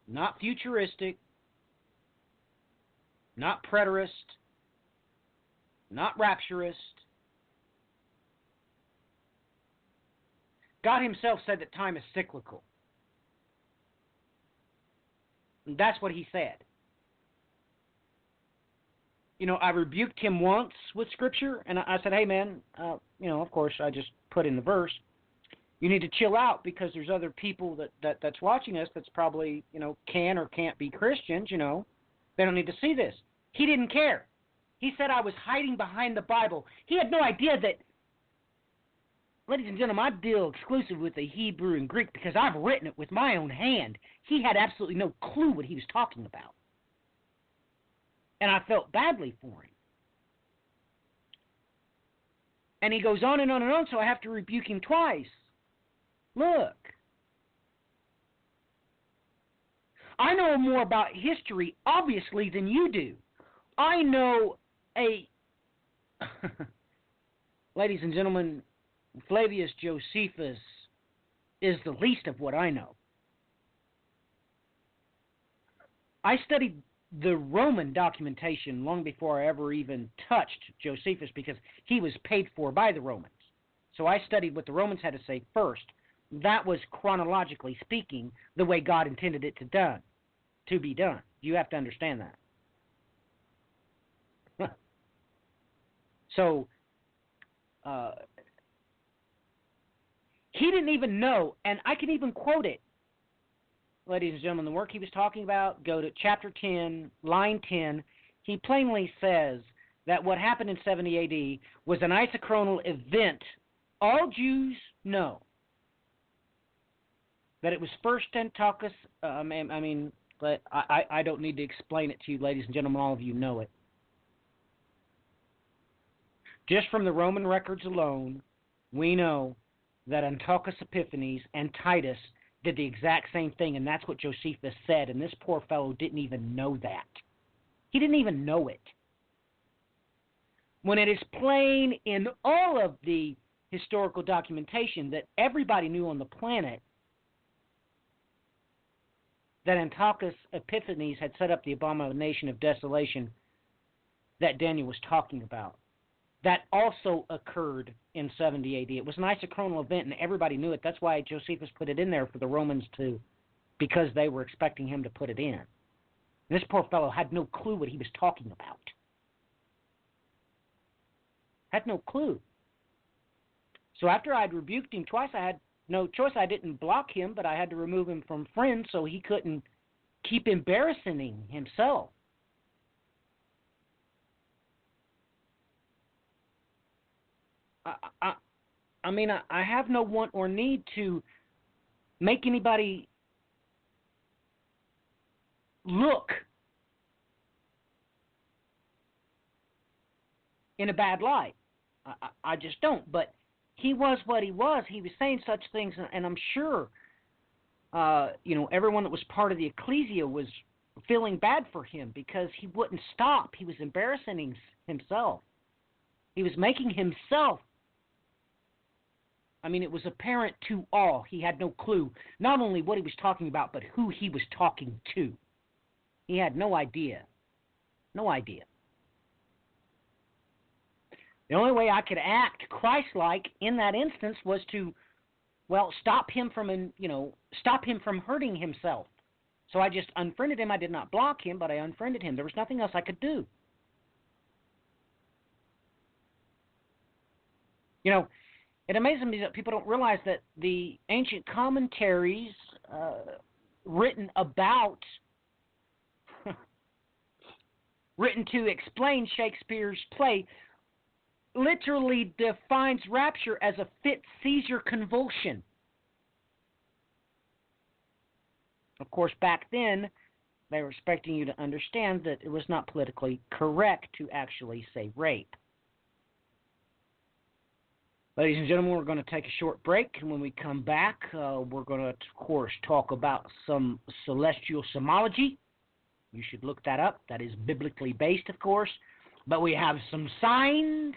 Not futuristic, not preterist, not rapturist. God himself said that time is cyclical. And that's what he said. I rebuked him once with Scripture, and I said, hey, man, of course, I just put in the verse. You need to chill out because there's other people that's watching us that's probably, can or can't be Christians, They don't need to see this. He didn't care. He said I was hiding behind the Bible. He had no idea that, ladies and gentlemen, I deal exclusive with the Hebrew and Greek because I've written it with my own hand. He had absolutely no clue what he was talking about. And I felt badly for him. And he goes on and on and on, so I have to rebuke him twice. Look. I know more about history, obviously, than you do. I know ladies and gentlemen, Flavius Josephus is the least of what I know. I studied the Roman documentation long before I ever even touched Josephus because he was paid for by the Romans. So I studied what the Romans had to say first. That was, chronologically speaking, the way God intended it to be done. You have to understand that. So, he didn't even know, and I can even quote it. Ladies and gentlemen, the work he was talking about, go to chapter 10, line 10. He plainly says that what happened in 70 A.D. was an isochronal event. All Jews know that it was first Antiochus. But I don't need to explain it to you, ladies and gentlemen. All of you know it. Just from the Roman records alone, we know that Antiochus Epiphanes and Titus did the exact same thing, and that's what Josephus said, and this poor fellow didn't even know that. He didn't even know it. When it is plain in all of the historical documentation that everybody knew on the planet that Antiochus Epiphanes had set up the abomination of desolation that Daniel was talking about. That also occurred in 70 A.D. It was an isochronal event, and everybody knew it. That's why Josephus put it in there for the Romans to, because they were expecting him to put it in. This poor fellow had no clue what he was talking about. Had no clue. So after I'd rebuked him twice, I had no choice. I didn't block him, but I had to remove him from friends so he couldn't keep embarrassing himself. I have no want or need to make anybody look in a bad light. I just don't. But he was what he was. He was saying such things, and I'm sure, everyone that was part of the ecclesia was feeling bad for him because he wouldn't stop. He was embarrassing himself. He was making himself. It was apparent to all. He had no clue, not only what he was talking about, but who he was talking to. He had no idea. No idea. The only way I could act Christ-like in that instance was to, stop him from hurting himself. So I just unfriended him. I did not block him, but I unfriended him. There was nothing else I could do. It amazes me that people don't realize that the ancient commentaries written to explain Shakespeare's play literally defines rapture as a fit seizure convulsion. Of course, back then, they were expecting you to understand that it was not politically correct to actually say rape. Ladies and gentlemen, we're going to take a short break, and when we come back, we're going to, of course, talk about some celestial-semiology. You should look that up. That is biblically based, of course. But we have some signs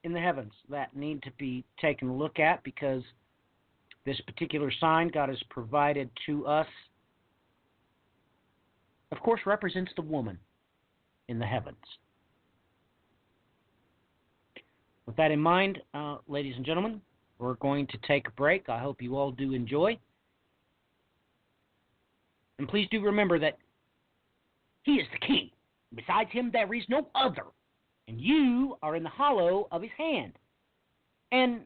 in the heavens that need to be taken a look at because this particular sign God has provided to us, of course, represents the woman in the heavens. With that in mind, ladies and gentlemen, we're going to take a break. I hope you all do enjoy. And please do remember that He is the King. Besides Him, there is no other. And you are in the hollow of His hand. And,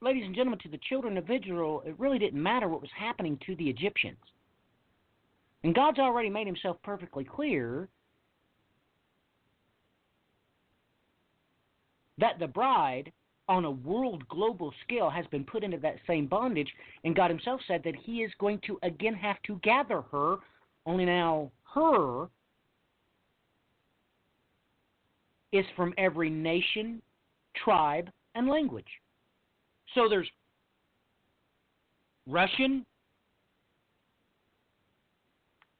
ladies and gentlemen, to the children of Israel, it really didn't matter what was happening to the Egyptians. And God's already made himself perfectly clear that the bride on a world global scale has been put into that same bondage, and God himself said that he is going to again have to gather her, only now her is from every nation, tribe, and language. So there's Russian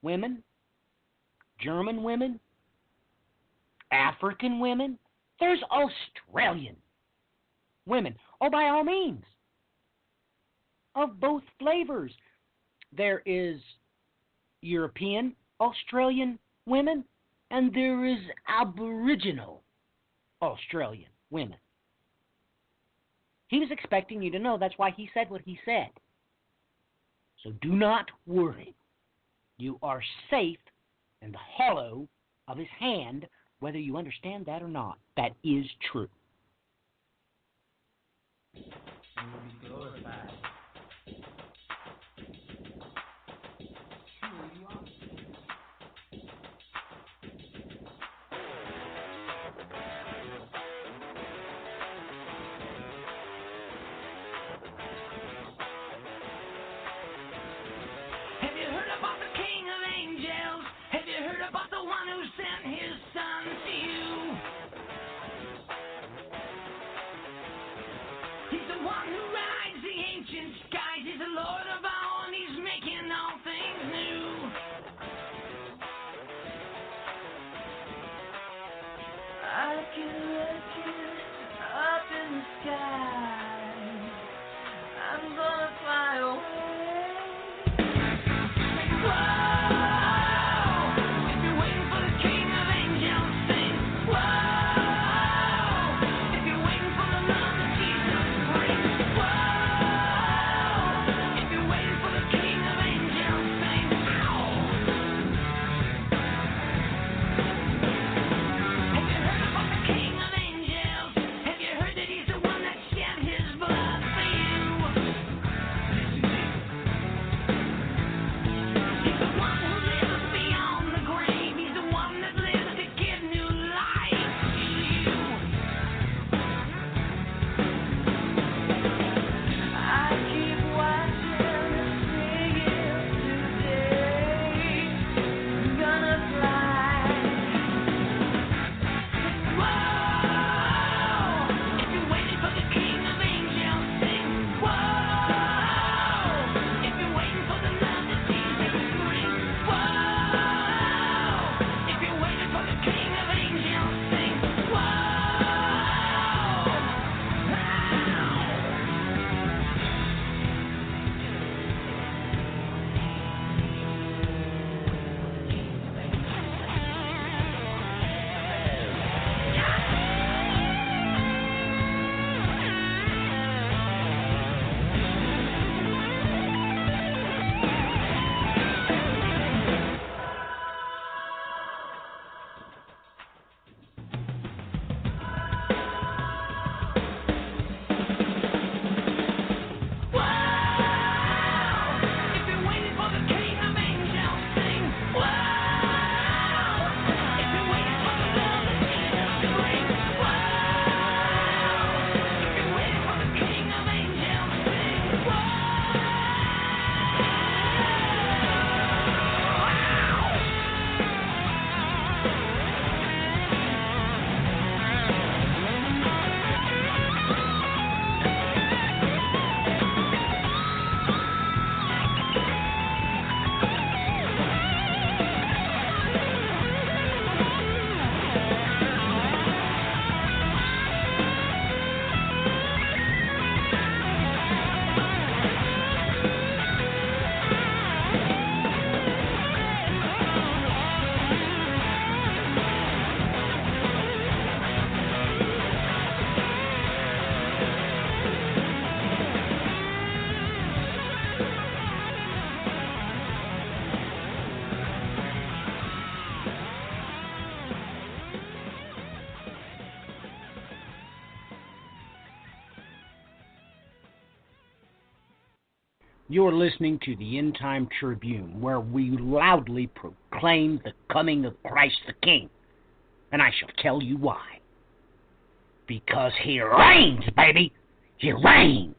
women, German women, African women, there's Australian women. Oh, by all means, of both flavors. There is European Australian women, and there is Aboriginal Australian women. He was expecting you to know. That's why he said what he said. So do not worry. You are safe in the hollow of his hand, whether you understand that or not. That is true. Have you heard about the King of Angels? Have you heard about the one who sent his son to you? He's the one who rides the ancient skies. He's the Lord of all, and he's making all things new. I can look up in the sky. I'm gonna fly away. Whoa! If you're waiting for the King of You're listening to the End Time Tribune, where we loudly proclaim the coming of Christ the King. And I shall tell you why. Because he reigns, baby! He reigns!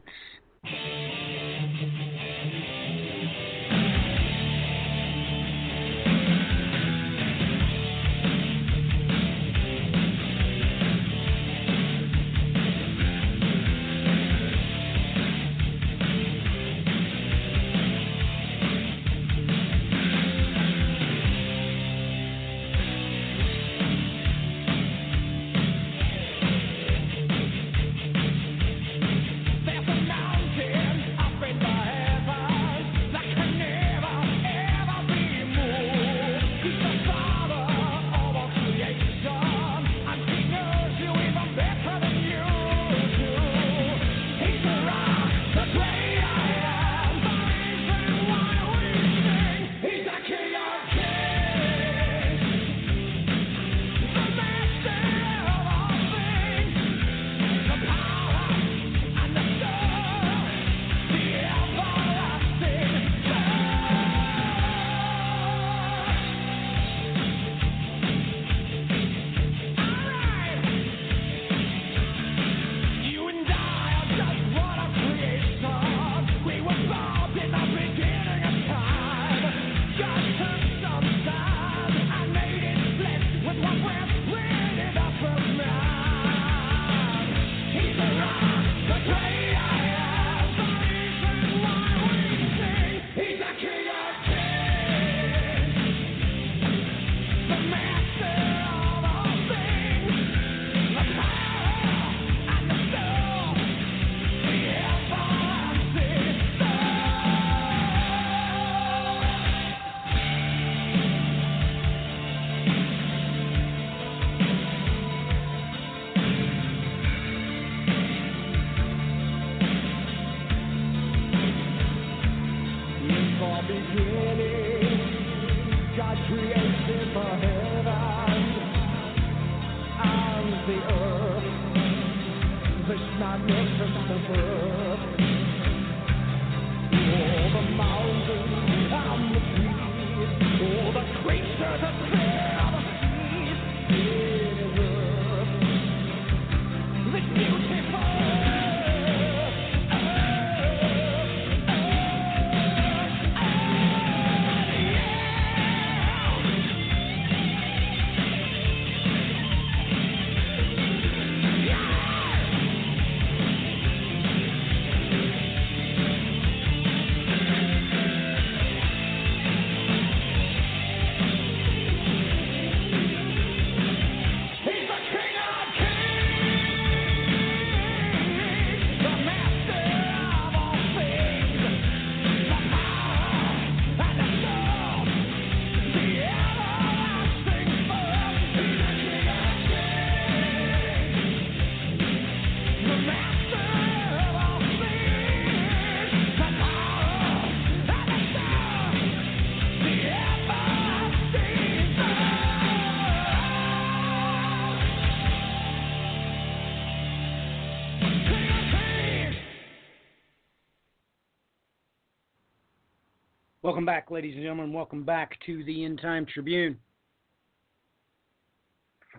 Welcome back, ladies and gentlemen. Welcome back to the End Time Tribune.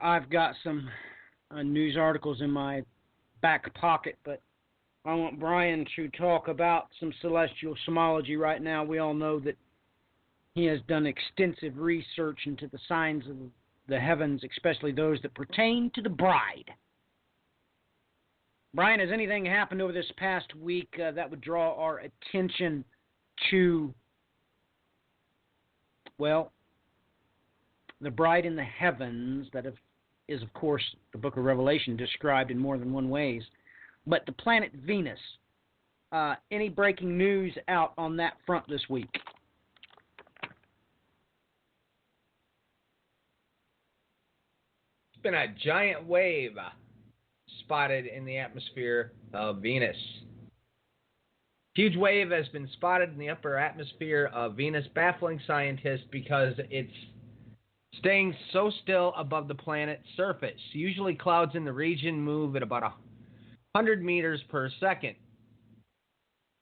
I've got some news articles in my back pocket, but I want Brian to talk about some celestial-semiology right now. We all know that he has done extensive research into the signs of the heavens, especially those that pertain to the bride. Brian, has anything happened over this past week that would draw our attention to, well, the bride in the heavens that is, of course, the book of Revelation described in more than one ways, but the planet Venus? Any breaking news out on that front this week? It's been a giant wave spotted in the atmosphere of Venus. Huge wave has been spotted in the upper atmosphere of Venus, baffling scientists because it's staying so still above the planet's surface. Usually clouds in the region move at about 100 meters per second.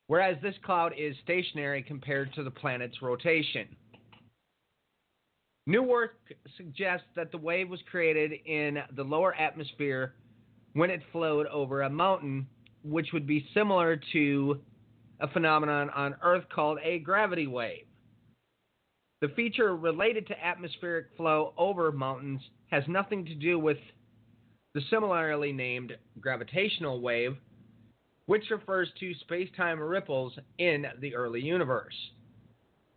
whereas this cloud is stationary compared to the planet's rotation. New work suggests that the wave was created in the lower atmosphere when it flowed over a mountain, which would be similar to a phenomenon on Earth called a gravity wave. The feature related to atmospheric flow over mountains has nothing to do with the similarly named gravitational wave, which refers to space-time ripples in the early universe.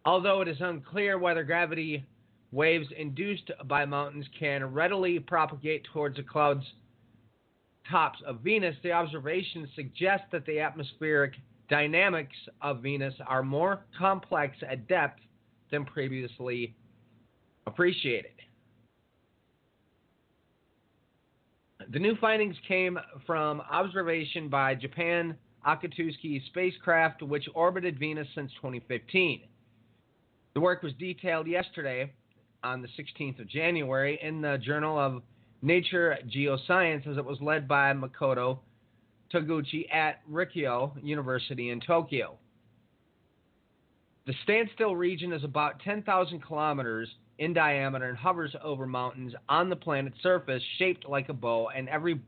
Although it is unclear whether gravity waves induced by mountains can readily propagate towards the clouds' tops of Venus, the observations suggest that the atmospheric dynamics of Venus are more complex at depth than previously appreciated. The new findings came from observation by Japan Akatsuki spacecraft, which orbited Venus since 2015. The work was detailed yesterday, on the 16th of January, in the Journal of Nature Geoscience, as it was led by Makoto Toguchi at Rikyo University in Tokyo. The standstill region is about 10,000 kilometers in diameter and hovers over mountains on the planet's surface shaped like a bow and very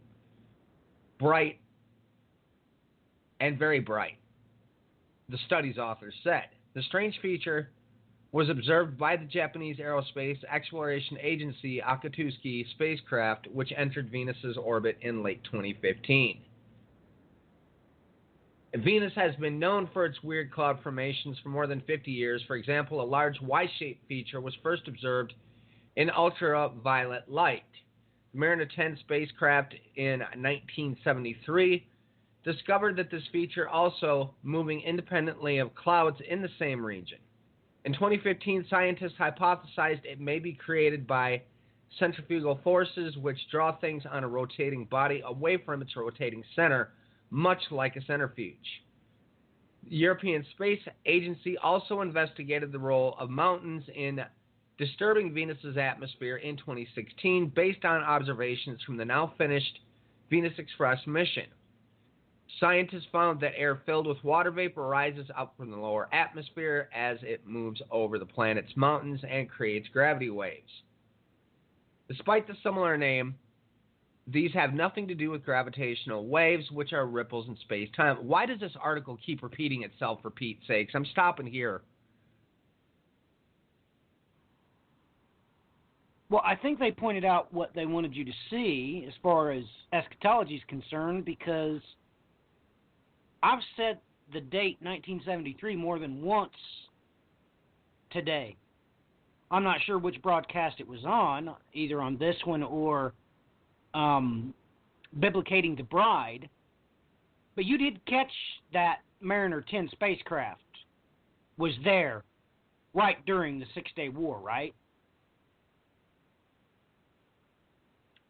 bright, the study's authors said. The strange feature was observed by the Japanese Aerospace Exploration Agency Akatsuki spacecraft, which entered Venus's orbit in late 2015. Venus has been known for its weird cloud formations for more than 50 years. For example, a large Y-shaped feature was first observed in ultraviolet light. The Mariner 10 spacecraft in 1973 discovered that this feature also moving independently of clouds in the same region. In 2015, scientists hypothesized it may be created by centrifugal forces which draw things on a rotating body away from its rotating center, much like a centrifuge. The European Space Agency also investigated the role of mountains in disturbing Venus's atmosphere in 2016 based on observations from the now finished Venus Express mission. Scientists found that air filled with water vapor rises up from the lower atmosphere as it moves over the planet's mountains and creates gravity waves. Despite the similar name, these have nothing to do with gravitational waves, which are ripples in space-time. Why does this article keep repeating itself, for Pete's sakes? I'm stopping here. Well, I think they pointed out what they wanted you to see as far as eschatology is concerned, because I've said the date 1973 more than once today. I'm not sure which broadcast it was on, either on this one or Biblicating the Bride, but you did catch that Mariner 10 spacecraft was there right during the Six-Day War, right?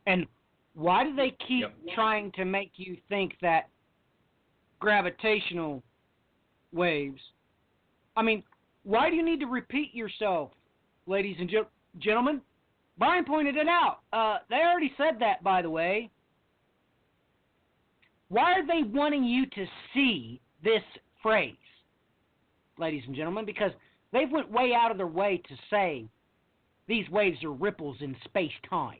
And why do they keep trying to make you think that gravitational waves? I mean, why do you need to repeat yourself, ladies and gentlemen? Brian pointed it out. They already said that, by the way. Why are they wanting you to see this phrase, ladies and gentlemen? Because they went way out of their way to say these waves are ripples in space-time.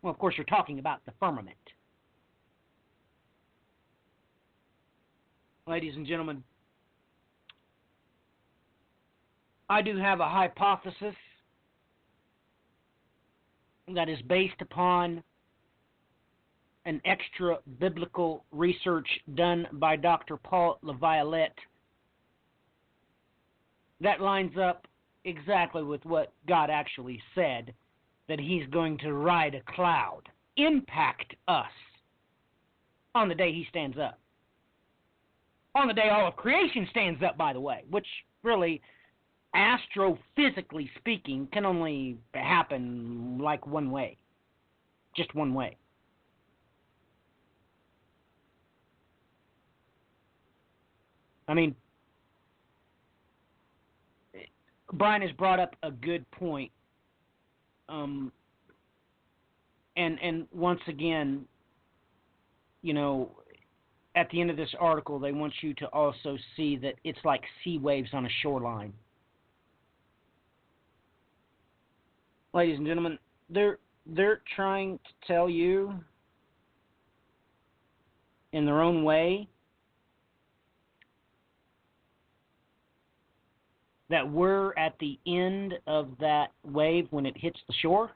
Well, of course, you're talking about the firmament. Ladies and gentlemen, I do have a hypothesis that is based upon an extra biblical research done by Dr. Paul LaViolette that lines up exactly with what God actually said, that he's going to ride a cloud, impact us on the day he stands up. On the day all of creation stands up, by the way, which really, astrophysically speaking, can only happen like one way. Just one way. I mean, Brian has brought up a good point. And once again, you know, at the end of this article, they want you to also see that it's like sea waves on a shoreline. Ladies and gentlemen, they're trying to tell you in their own way that we're at the end of that wave when it hits the shore.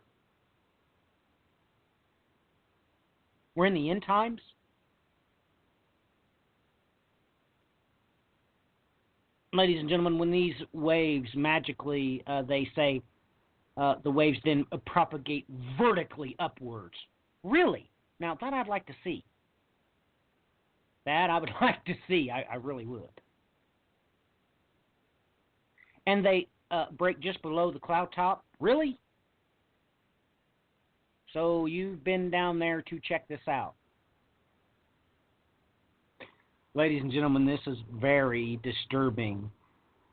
We're in the end times. Ladies and gentlemen, when these waves magically, they say, the waves then propagate vertically upwards. Really? Now, that I'd like to see. That I would like to see. I really would. And they break just below the cloud top. Really? So you've been down there to check this out. Ladies and gentlemen, this is very disturbing.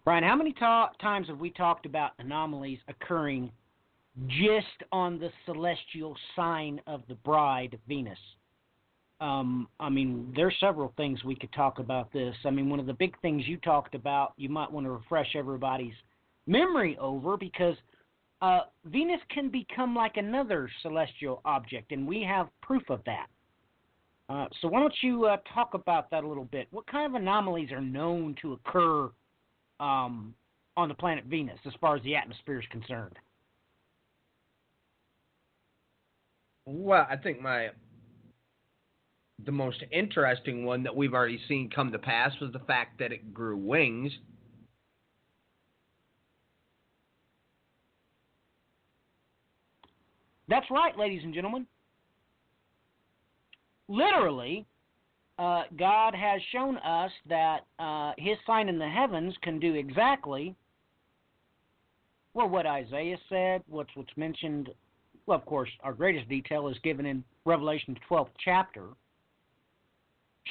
Brian, how many times have we talked about anomalies occurring just on the celestial sign of the bride, Venus? I mean, there's several things we could talk about this. I mean, one of the big things you talked about, you might want to refresh everybody's memory over, because Venus can become like another celestial object, and we have proof of that. So why don't you talk about that a little bit? What kind of anomalies are known to occur on the planet Venus as far as the atmosphere is concerned? Well, I think the most interesting one that we've already seen come to pass was the fact that it grew wings. That's right, ladies and gentlemen. Literally, God has shown us that his sign in the heavens can do exactly what Isaiah said, what's mentioned. Well, of course, our greatest detail is given in Revelation's 12th chapter.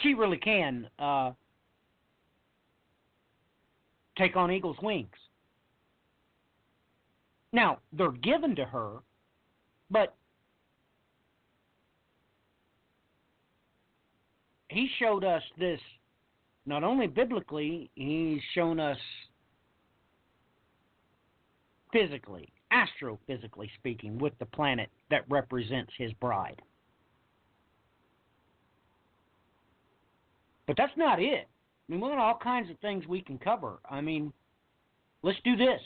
She really can take on eagle's wings. Now, they're given to her, but he showed us this not only biblically, he's shown us physically, astrophysically speaking, with the planet that represents his bride. But that's not it. I mean, we've got all kinds of things we can cover. I mean, let's do this.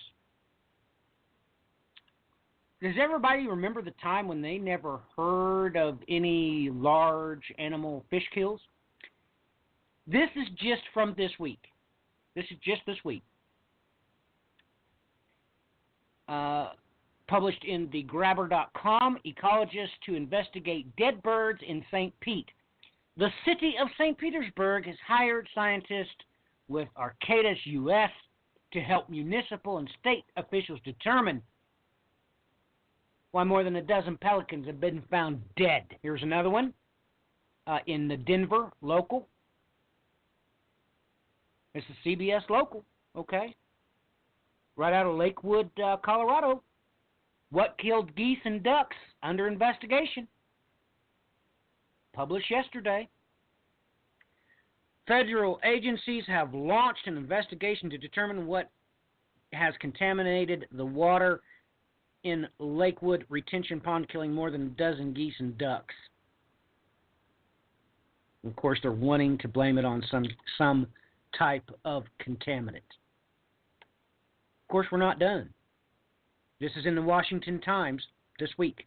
Does everybody remember the time when they never heard of any large animal fish kills? This is just from this week. This is just this week. Published in the grabber.com, ecologists to investigate dead birds in St. Pete. The city of St. Petersburg has hired scientists with Arcadis US to help municipal and state officials determine why more than a dozen pelicans have been found dead. Here's another one in the Denver local. It's a CBS local, okay? Right out of Lakewood, Colorado. What killed geese and ducks under investigation? Published yesterday. Federal agencies have launched an investigation to determine what has contaminated the water in Lakewood Retention Pond, killing more than a dozen geese and ducks. Of course, they're wanting to blame it on some type of contaminant. Of course, we're not done. This is in the Washington Times this week.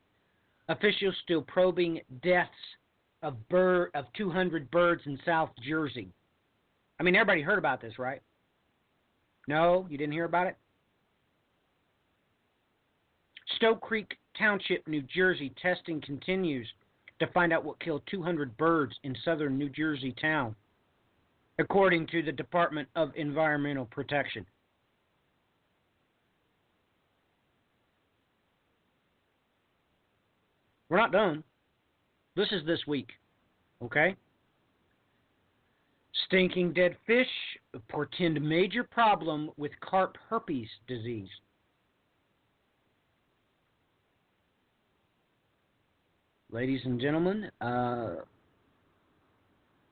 Officials still probing deaths of 200 birds in South Jersey. I mean, everybody heard about this, right? No, you didn't hear about it? Stowe Creek Township, New Jersey, testing continues to find out what killed 200 birds in southern New Jersey town, according to the Department of Environmental Protection. We're not done. This is this week, okay? Stinking dead fish portend major problem with carp herpes disease. Ladies and gentlemen,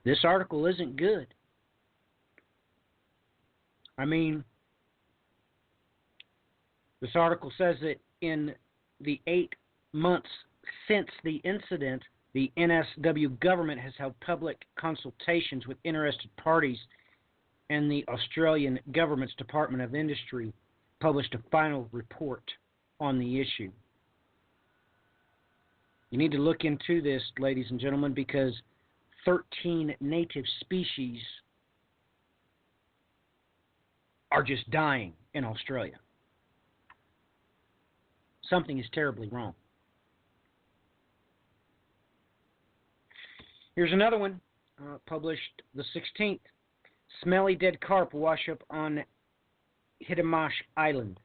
This article isn't good. I mean, this article says that in the 8 months since the incident, the NSW government has held public consultations with interested parties, and the Australian government's Department of Industry published a final report on the issue. You need to look into this, ladies and gentlemen, because 13 native species are just dying in Australia. Something is terribly wrong. Here's another one, published the 16th. Smelly dead carp wash up on Hidamash Island.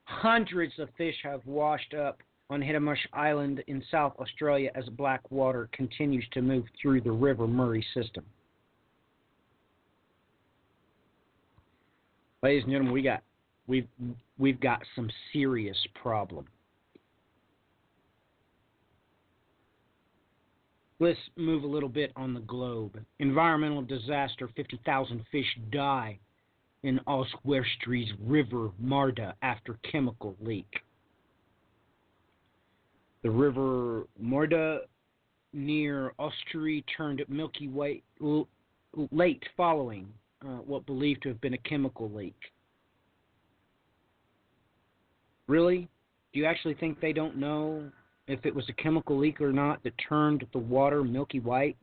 Hundreds of fish have washed up on Hidamash Island in South Australia as black water continues to move through the River Murray system. Ladies and gentlemen, we've got some serious problem. Let's move a little bit on the globe. Environmental disaster, 50,000 fish die in Oswestry's River Marda after chemical leak. The River Marda near Oswestry turned milky white late following what believed to have been a chemical leak. Really? Do you actually think they don't know if it was a chemical leak or not that turned the water milky white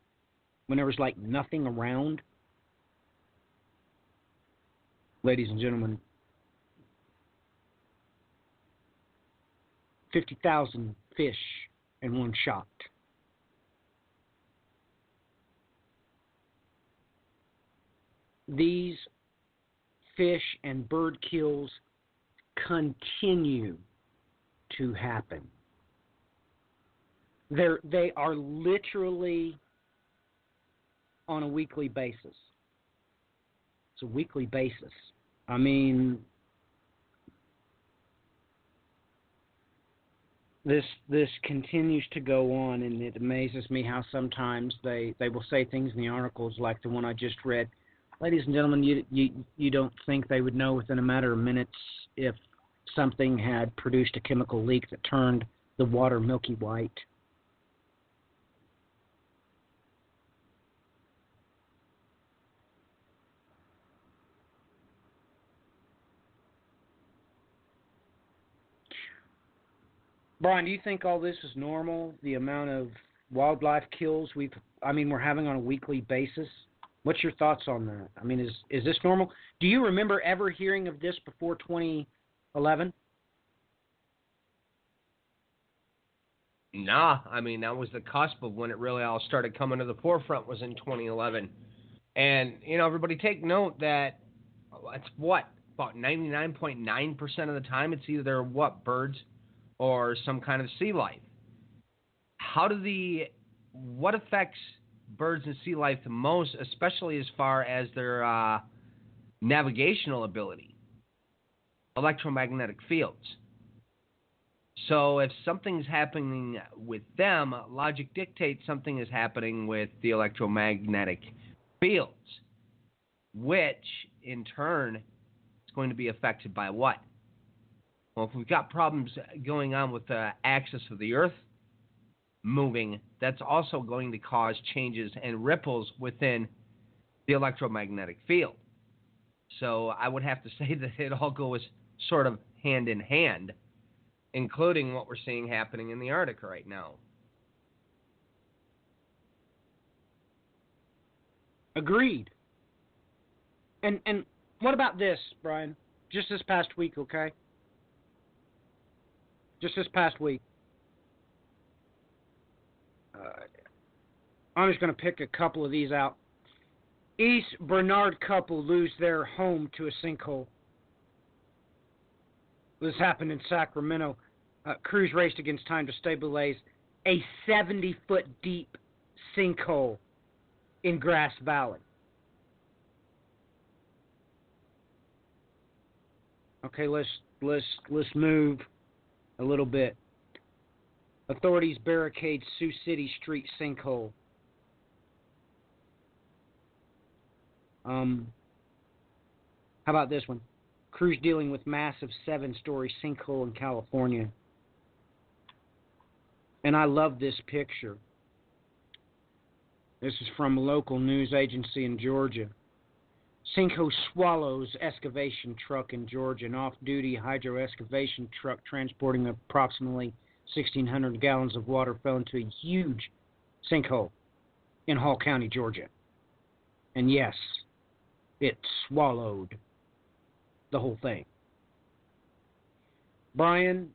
when there was like nothing around? Ladies and gentlemen, 50,000 fish in one shot. These fish and bird kills continue to happen. They are literally on a weekly basis. It's a weekly basis. I mean, this continues to go on, and it amazes me how sometimes they will say things in the articles like the one I just read. Ladies and gentlemen, you don't think they would know within a matter of minutes if something had produced a chemical leak that turned the water milky white? Brian, do you think all this is normal? The amount of wildlife kills we're having on a weekly basis? What's your thoughts on that? I mean, is this normal? Do you remember ever hearing of this before 2011? Nah, I mean, that was the cusp of when it really all started coming to the forefront was in 2011. And, everybody take note that it's about 99.9% of the time it's either birds or some kind of sea life. What affects birds and sea life the most, especially as far as their navigational ability? Electromagnetic fields. So if something's happening with them, logic dictates something is happening with the electromagnetic fields, which in turn is going to be affected by what? Well, if we've got problems going on with the axis of the Earth moving, that's also going to cause changes and ripples within the electromagnetic field. So I would have to say that it all goes sort of hand in hand, including what we're seeing happening in the Arctic right now. Agreed. And what about this, Brian? Just this past week, okay? Just this past week. I'm just going to pick a couple of these out. East Bernard couple lose their home to a sinkhole. This happened in Sacramento. Crews raced against time to stabilize a 70-foot deep sinkhole in Grass Valley. Okay, let's move a little bit. Authorities barricade Sioux City Street sinkhole. How about this one? Crews dealing with massive 7-story sinkhole in California. And I love this picture. This is from a local news agency in Georgia. Sinkhole swallows excavation truck in Georgia. An off-duty hydro excavation truck transporting approximately 1,600 gallons of water fell into a huge sinkhole in Hall County, Georgia. And yes, it swallowed the whole thing. Brian,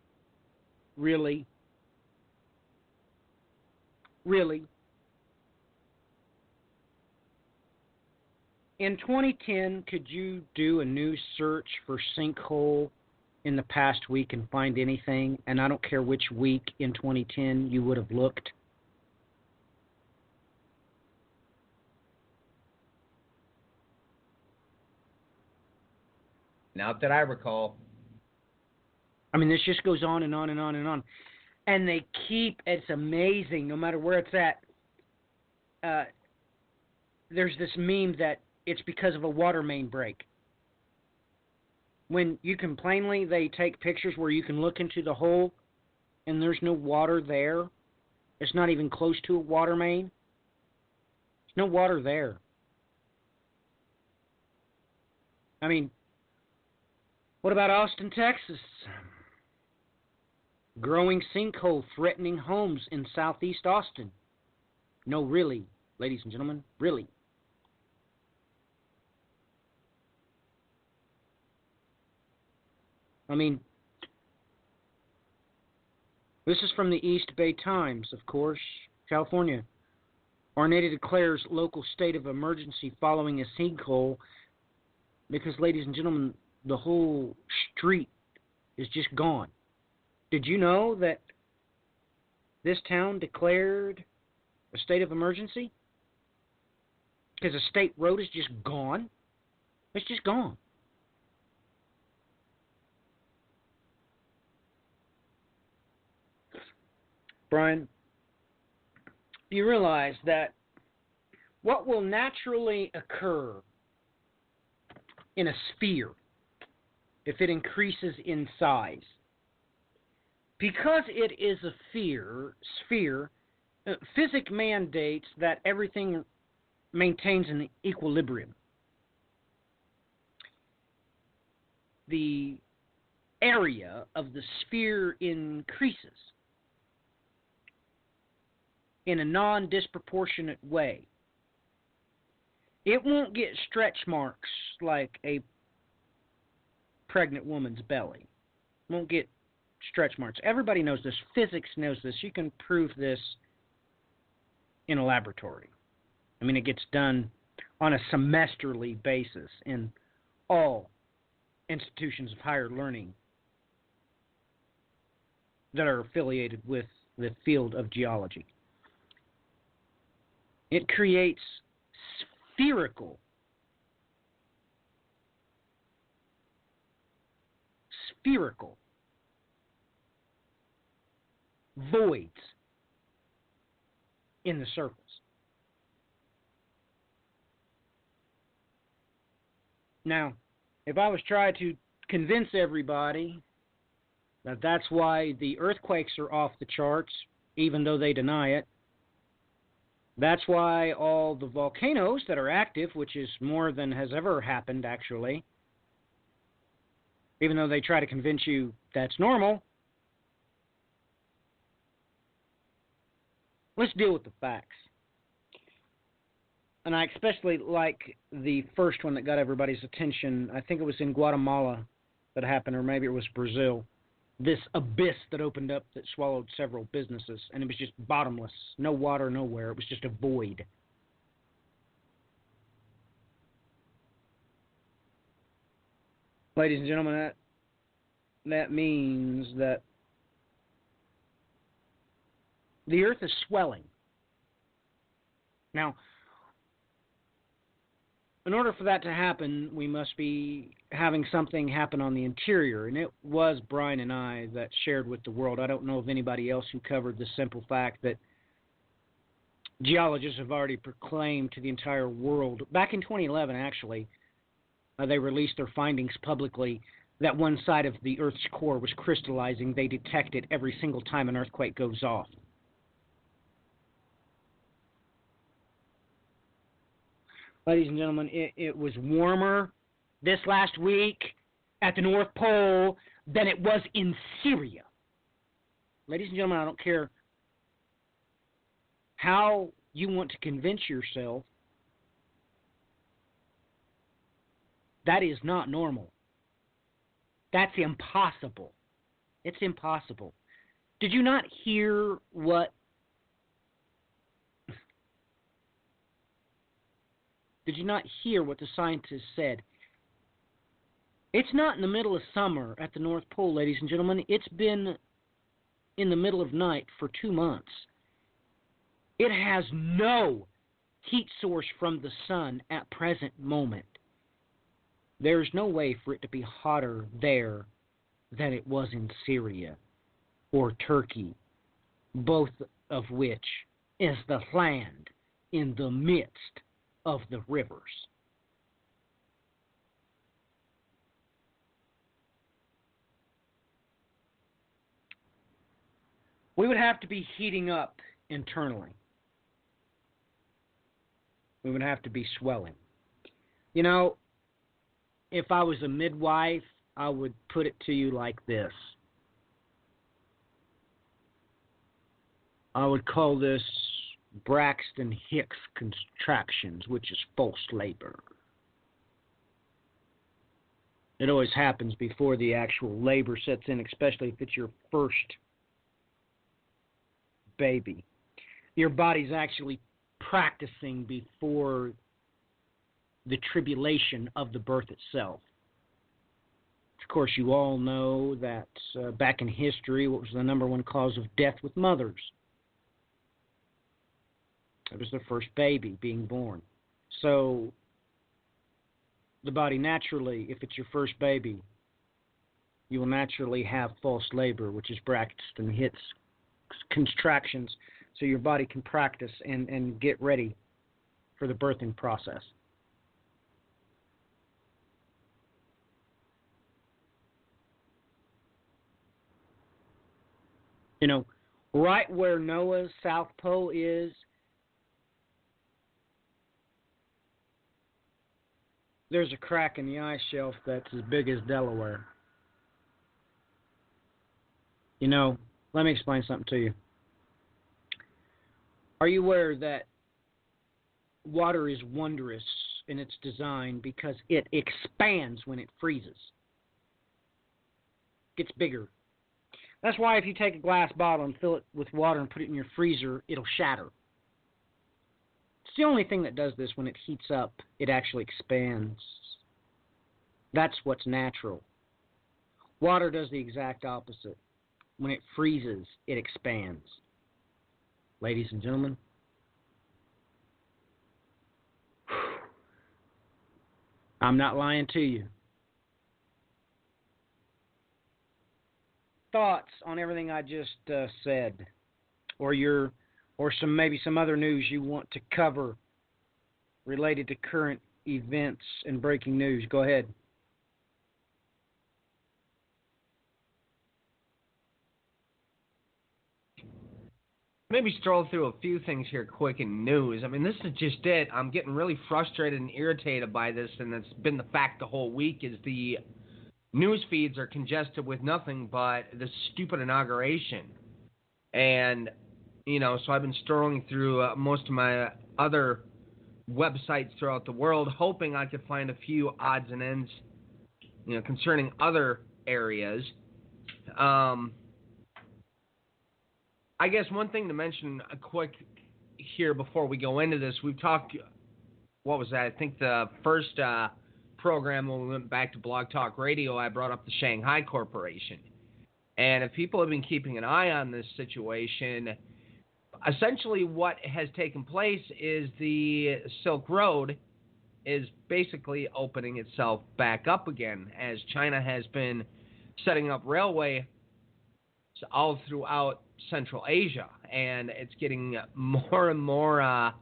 really? Really? In 2010, could you do a new search for sinkhole in the past week and find anything? And I don't care which week in 2010 you would have looked. Not that I recall. I mean, this just goes on and on and on and on. And they keep, it's amazing, no matter where it's at. There's this meme that it's because of a water main break. When you can plainly, they take pictures where you can look into the hole and there's no water there. It's not even close to a water main. There's no water there. I mean, what about Austin, Texas? Growing sinkhole threatening homes in southeast Austin. No, really, ladies and gentlemen, really. I mean, this is from the East Bay Times, of course, California. Arnetta declares local state of emergency following a sinkhole because, ladies and gentlemen, the whole street is just gone. Did you know that this town declared a state of emergency? Because a state road is just gone. It's just gone. Brian, you realize that what will naturally occur in a sphere if it increases in size, because it is a sphere, physics mandates that everything maintains an equilibrium. The area of the sphere increases in a non-disproportionate way. It won't get stretch marks like a pregnant woman's belly. It won't get stretch marks. Everybody knows this. Physics knows this. You can prove this in a laboratory. I mean, it gets done on a semesterly basis in all institutions of higher learning that are affiliated with the field of geology. It creates spherical voids in the surface. Now, if I was trying to convince everybody that that's why the earthquakes are off the charts, even though they deny it, that's why all the volcanoes that are active, which is more than has ever happened actually, even though they try to convince you that's normal, let's deal with the facts. And I especially like the first one that got everybody's attention. I think it was in Guatemala that happened, or maybe it was Brazil. This abyss that opened up that swallowed several businesses, and it was just bottomless. No water, nowhere. It was just a void. Ladies and gentlemen, that means that the earth is swelling. Now, in order for that to happen, we must be having something happen on the interior. And it was Brian and I that shared with the world. I don't know of anybody else who covered the simple fact that Geologists have already proclaimed to the entire world, back in 2011 actually, they released their findings publicly that one side of the Earth's core was crystallizing. They detect it every single time an earthquake goes off. Ladies and gentlemen, it was warmer this last week at the North Pole than it was in Syria. Ladies and gentlemen, I don't care how you want to convince yourself that is not normal. That's impossible. It's impossible. Did you not hear what the scientists said? It's not in the middle of summer at the North Pole, ladies and gentlemen. It's been in the middle of night for 2 months. It has no heat source from the sun at present moment. There's no way for it to be hotter there than it was in Syria or Turkey, both of which is the land in the midst of the rivers. We would have to be heating up internally. We would have to be swelling. You know, if I was a midwife, I would put it to you like this. I would call this Braxton Hicks contractions, which is forced labor. It always happens before the actual labor sets in, especially if it's your first baby. Your body's actually practicing before the tribulation of the birth itself. Of course, you all know that back in history, what was the number one cause of death with mothers? It was their first baby being born. So the body naturally, if it's your first baby, you will naturally have false labor, which is Braxton Hicks contractions, so your body can practice and get ready for the birthing process. You know, right where Noah's South Pole is, there's a crack in the ice shelf that's as big as Delaware. You know, let me explain something to you. Are you aware that water is wondrous in its design because it expands when it freezes? It gets bigger. That's why if you take a glass bottle and fill it with water and put it in your freezer, it'll shatter. It's the only thing that does this. When it heats up, it actually expands. That's what's natural. Water does the exact opposite. When it freezes, it expands. Ladies and gentlemen, I'm not lying to you. Thoughts on everything I just said, or maybe some other news you want to cover related to current events and breaking news? Go ahead. Maybe stroll through a few things here quick in news. I mean, this is just it. I'm getting really frustrated and irritated by this, and it's been the fact the whole week is the news feeds are congested with nothing but this stupid inauguration. And, you know, so I've been strolling through most of my other websites throughout the world, hoping I could find a few odds and ends, you know, concerning other areas. I guess one thing to mention quick here before we go into this, we've talked, what was that? I think the first program when we went back to Blog Talk Radio, I brought up the Shanghai Corporation. And if people have been keeping an eye on this situation, essentially what has taken place is the Silk Road is basically opening itself back up again, as China has been setting up railway all throughout Central Asia. and it's getting more and more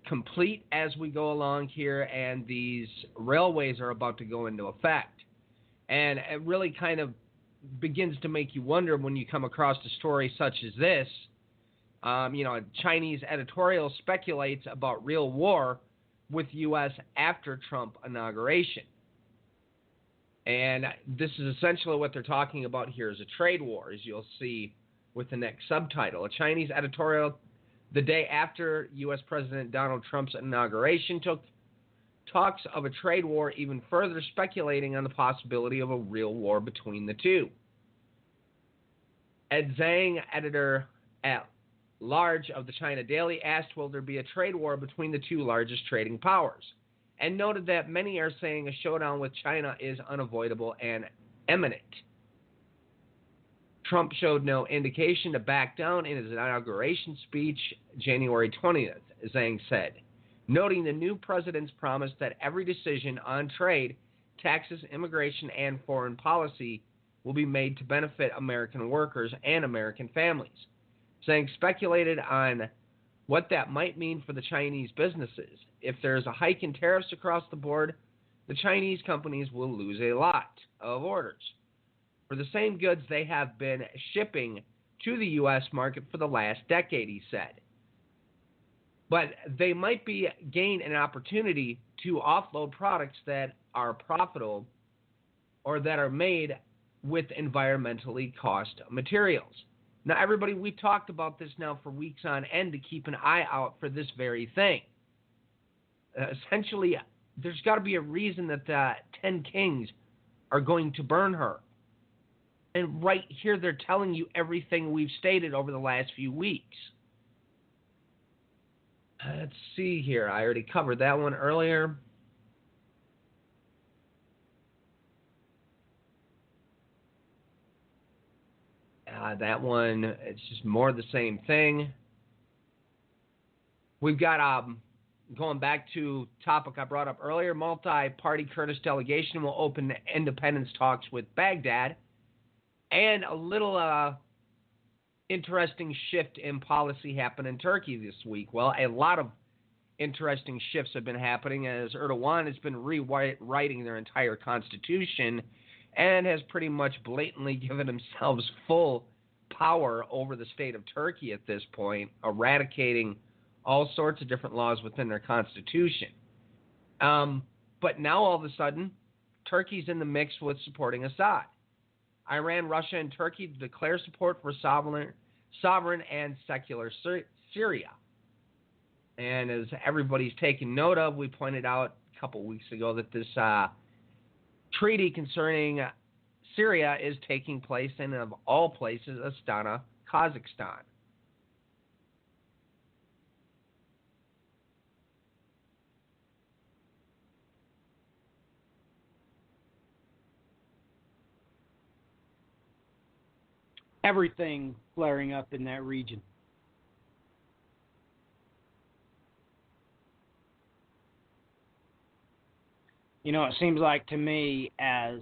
complete as we go along here, and these railways are about to go into effect. And it really kind of begins to make you wonder when you come across a story such as this. A Chinese editorial speculates about real war with U.S. after Trump inauguration. And this is essentially what they're talking about here is a trade war, as you'll see with the next subtitle. A Chinese editorial the day after U.S. President Donald Trump's inauguration took talks of a trade war, even further speculating on the possibility of a real war between the two. Ed Zhang, editor at large of the China Daily, asked, will there be a trade war between the two largest trading powers? And noted that many are saying a showdown with China is unavoidable and imminent. Trump showed no indication to back down in his inauguration speech January 20th, Zhang said, noting the new president's promise that every decision on trade, taxes, immigration, and foreign policy will be made to benefit American workers and American families. Zhang speculated on what that might mean for the Chinese businesses. If there's a hike in tariffs across the board, the Chinese companies will lose a lot of orders for the same goods they have been shipping to the U.S. market for the last decade, he said. But they might gain an opportunity to offload products that are profitable or that are made with environmentally cost materials. Now, everybody, we talked about this now for weeks on end to keep an eye out for this very thing. Essentially, there's got to be a reason that the 10 kings are going to burn her. And right here, they're telling you everything we've stated over the last few weeks. Let's see here. I already covered that one earlier. That one, it's just more of the same thing. We've got, going back to topic I brought up earlier, multi-party Kurdish delegation will open independence talks with Baghdad. And a little interesting shift in policy happened in Turkey this week. Well, a lot of interesting shifts have been happening as Erdogan has been rewriting their entire constitution and has pretty much blatantly given himself full power over the state of Turkey at this point, eradicating all sorts of different laws within their constitution. But now all of a sudden, Turkey's in the mix with supporting Assad. Iran, Russia, and Turkey declare support for sovereign and secular Syria. And as everybody's taken note of, we pointed out a couple weeks ago that this treaty concerning Syria is taking place in, of all places, Astana, Kazakhstan. Everything flaring up in that region. You know, it seems like to me as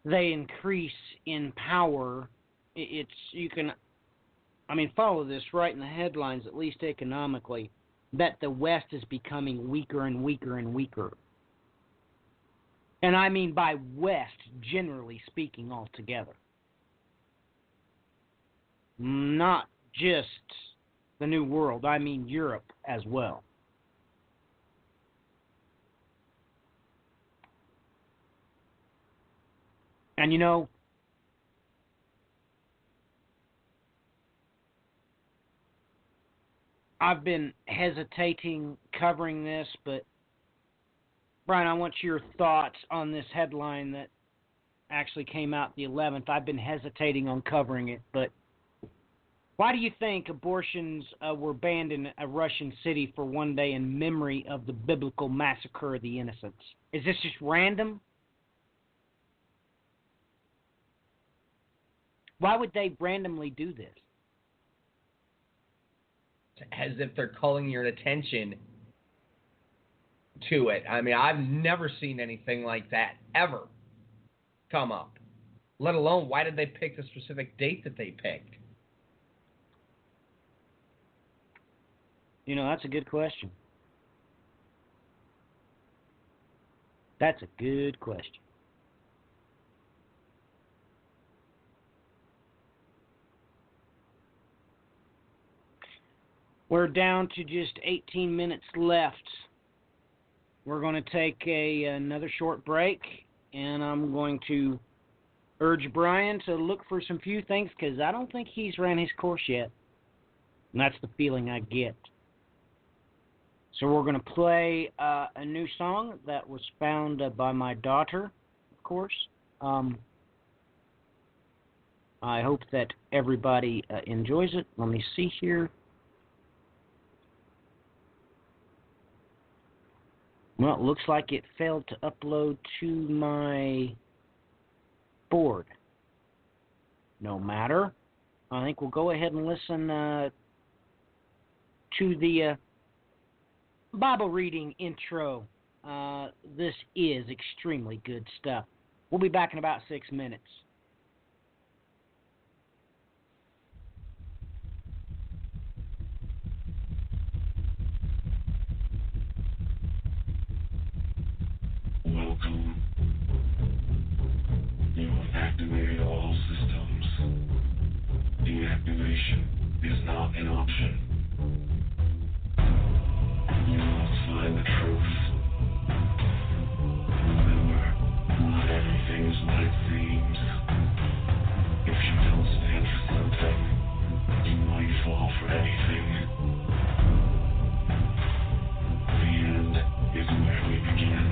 they increase in power, follow this right in the headlines, at least economically, that the West is becoming weaker and weaker and weaker. And I mean by West, generally speaking, altogether. Not just the New World, I mean Europe as well. And you know, I've been hesitating covering this, but Brian, I want your thoughts on this headline that actually came out the 11th. I've been hesitating on covering it, but why do you think abortions were banned in a Russian city for one day in memory of the biblical massacre of the innocents? Is this just random? Why would they randomly do this? As if they're calling your attention to it. I mean, I've never seen anything like that ever come up. Let alone, why did they pick the specific date that they picked? You know, that's a good question. That's a good question. We're down to just 18 minutes left. We're going to take another short break, and I'm going to urge Brian to look for some few things because I don't think he's ran his course yet. And that's the feeling I get. So we're going to play a new song that was found by my daughter, of course. I hope that everybody enjoys it. Let me see here. Well, it looks like it failed to upload to my board. No matter. I think we'll go ahead and listen to the Bible reading intro. This is extremely good stuff. We'll be back in about 6 minutes. Welcome. You have activated all systems. Deactivation is not an option. You must find the truth. Remember, not everything is what it seems. If you don't stand for something, you might fall for anything. The end is where we begin.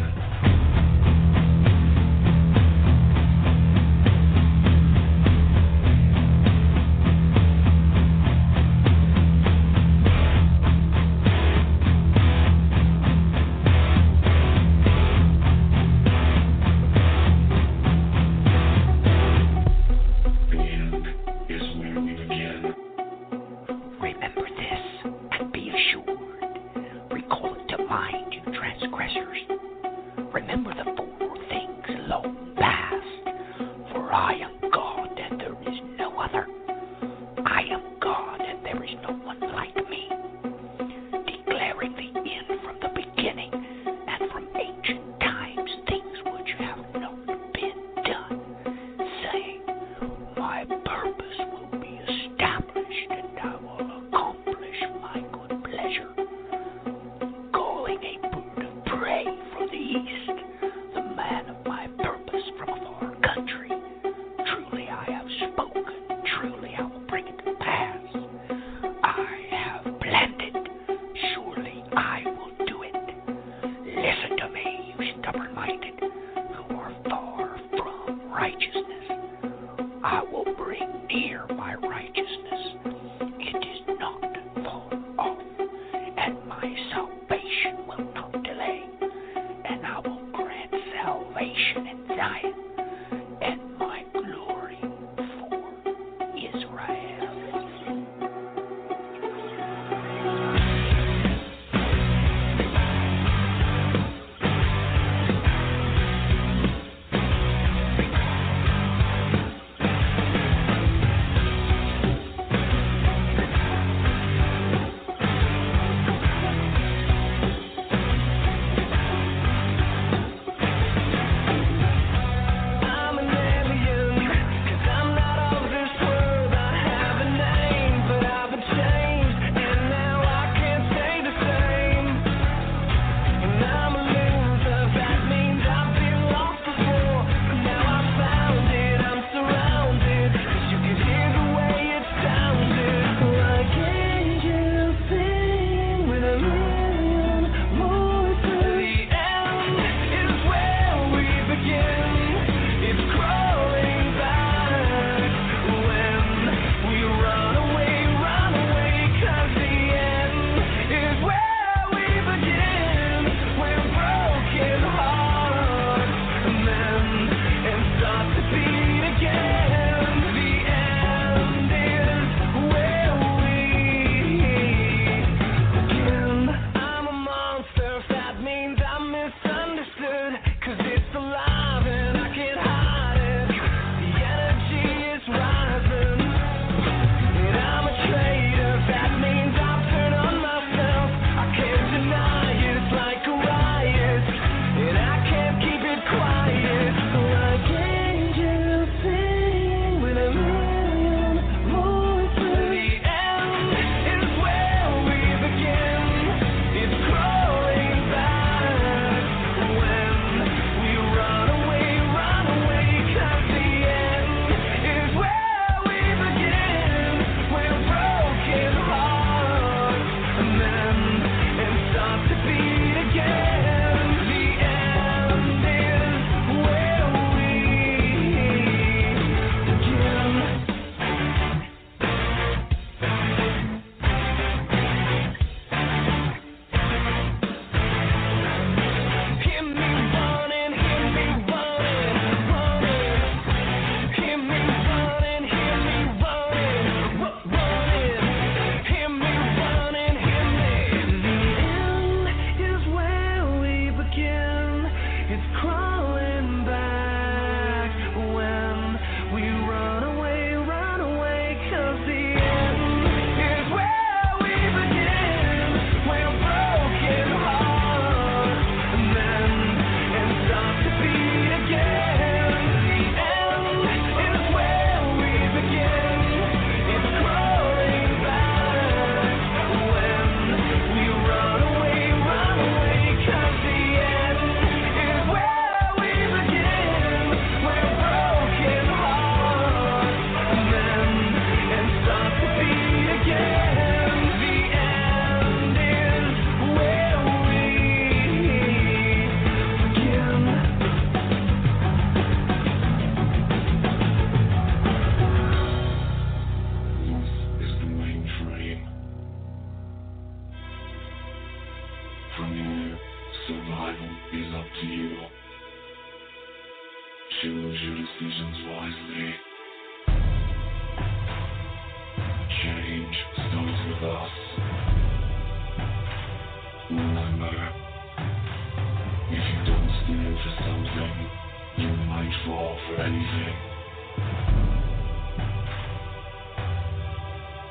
fall for anything.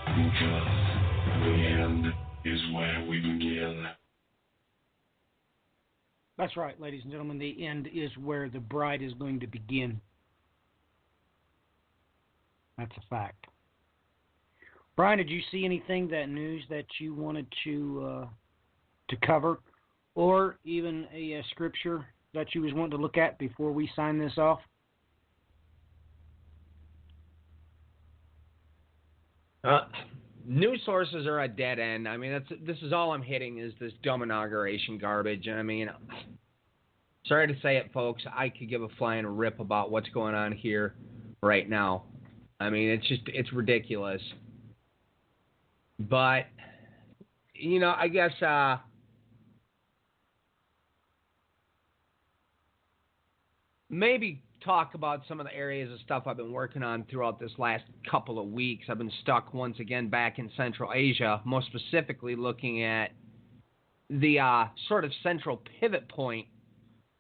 Because the end is where we begin. That's right, ladies and gentlemen. The end is where the bride is going to begin. That's a fact. Brian, did you see anything, that news that you wanted to cover, or even a scripture that you was wanting to look at before we sign this off? News sources are a dead end. I mean, this is all I'm hitting is this dumb inauguration garbage. I mean, sorry to say it, folks. I could give a flying rip about what's going on here right now. I mean, it's ridiculous. But, I guess maybe talk about some of the areas of stuff I've been working on throughout this last couple of weeks. I've been stuck once again back in Central Asia, most specifically looking at the sort of central pivot point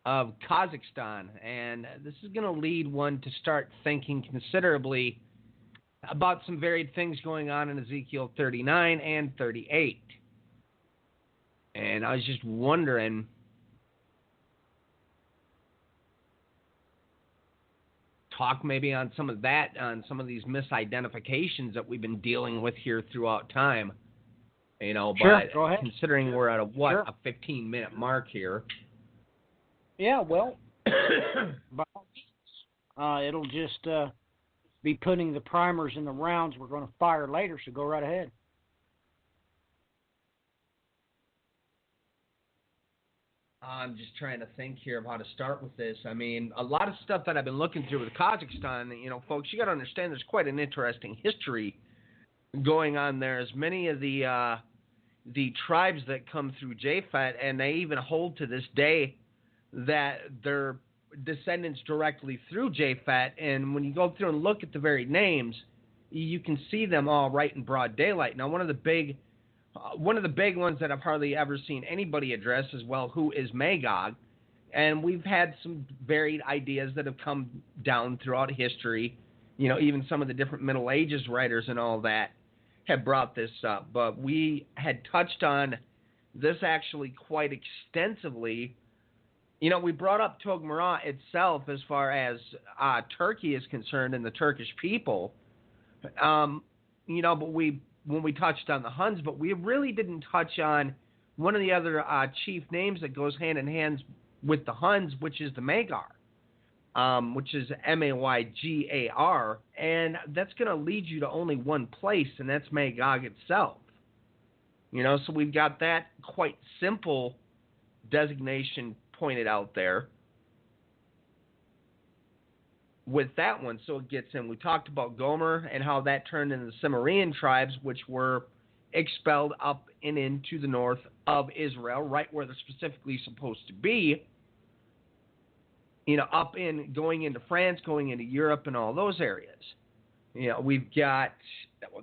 of Kazakhstan. And this is going to lead one to start thinking considerably about some varied things going on in Ezekiel 39 and 38. And I was just wondering, talk maybe on some of that, on some of these misidentifications that we've been dealing with here throughout time. Sure, but go ahead. Considering we're at a Sure. 15-minute mark here. Yeah, well, it'll just be putting the primers in the rounds we're going to fire later, so go right ahead. I'm just trying to think here of how to start with this. I mean, a lot of stuff that I've been looking through with Kazakhstan, folks, you got to understand there's quite an interesting history going on there. As many of the tribes that come through Japhet, and they even hold to this day that they're descendants directly through Japhet. And when you go through and look at the varied names, you can see them all right in broad daylight. Now, one of the big ones that I've hardly ever seen anybody address is, well, who is Magog? And we've had some varied ideas that have come down throughout history. Even some of the different Middle Ages writers and all that have brought this up. But we had touched on this actually quite extensivly. We brought up Togmara itself as far as Turkey is concerned and the Turkish people. But when we touched on the Huns, but we really didn't touch on one of the other chief names that goes hand in hand with the Huns, which is the Magyar, which is Maygar, and that's going to lead you to only one place, and that's Magog itself. So we've got that quite simple designation pointed out there with that one, so it gets in. We talked about Gomer and how that turned into the Cimmerian tribes, which were expelled up and into the north of Israel, right where they're specifically supposed to be, up in going into France, going into Europe, and all those areas. We've got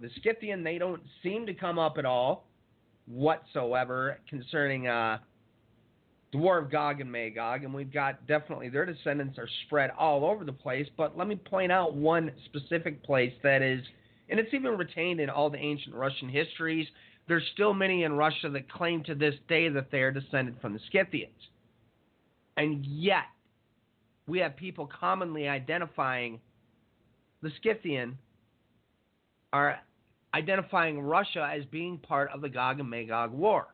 the Scythian. They don't seem to come up at all whatsoever concerning the War of Gog and Magog, and we've got definitely their descendants are spread all over the place. But let me point out one specific place that is, and it's even retained in all the ancient Russian histories. There's still many in Russia that claim to this day that they are descended from the Scythians. And yet, we have people commonly identifying the Scythian, are identifying Russia as being part of the Gog and Magog War.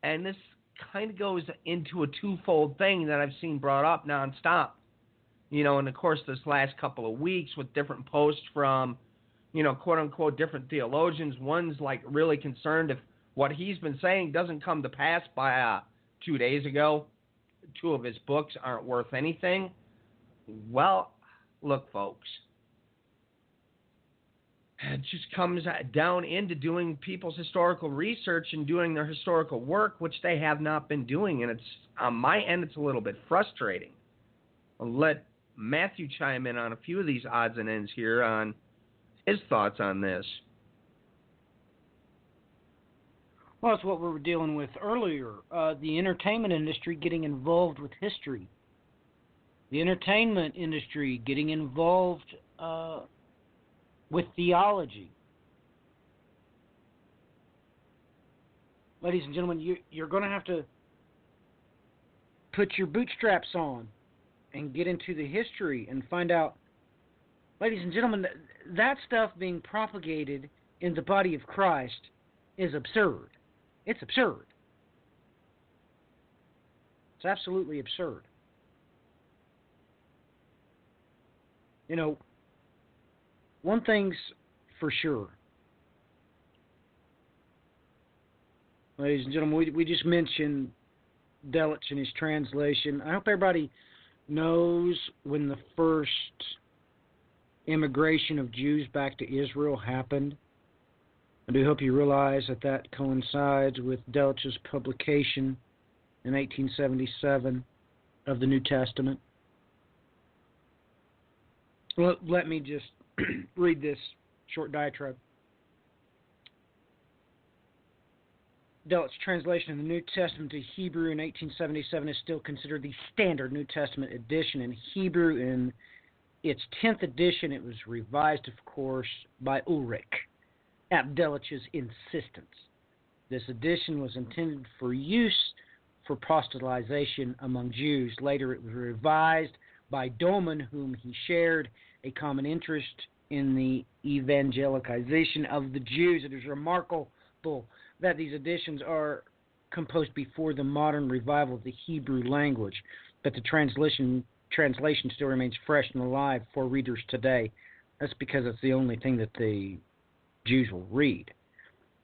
And this kind of goes into a twofold thing that I've seen brought up nonstop. And of course this last couple of weeks with different posts from, quote unquote different theologians. One's like really concerned if what he's been saying doesn't come to pass by 2 days ago. 2 of his books aren't worth anything. Well, look, folks, it just comes down into doing people's historical research and doing their historical work, which they have not been doing. And it's on my end, it's a little bit frustrating. I'll let Matthew chime in on a few of these odds and ends here on his thoughts on this. Well, that's what we were dealing with earlier. The entertainment industry getting involved with history. The entertainment industry getting involved with theology. Ladies and gentlemen, you're going to have to put your bootstraps on and get into the history and find out, ladies and gentlemen, that stuff being propagated in the body of Christ is absurd. It's absurd. It's absolutely absurd. You know, one thing's for sure. Ladies and gentlemen, we just mentioned Delitzsch and his translation. I hope everybody knows when the first immigration of Jews back to Israel happened. I do hope you realize that coincides with Delitzsch's publication in 1877 of the New Testament. Well, let me just read this short diatribe. Delitzsch's translation of the New Testament to Hebrew in 1877 is still considered the standard New Testament edition in Hebrew. In its 10th edition, it was revised, of course, by Ulrich at Delitzsch's insistence. This edition was intended for use for proselytization among Jews. Later, it was revised by Doman, whom he shared a common interest in the evangelicalization of the Jews. It is remarkable that these editions are composed before the modern revival of the Hebrew language, but the translation still remains fresh and alive for readers today. That's because it's the only thing that the Jews will read.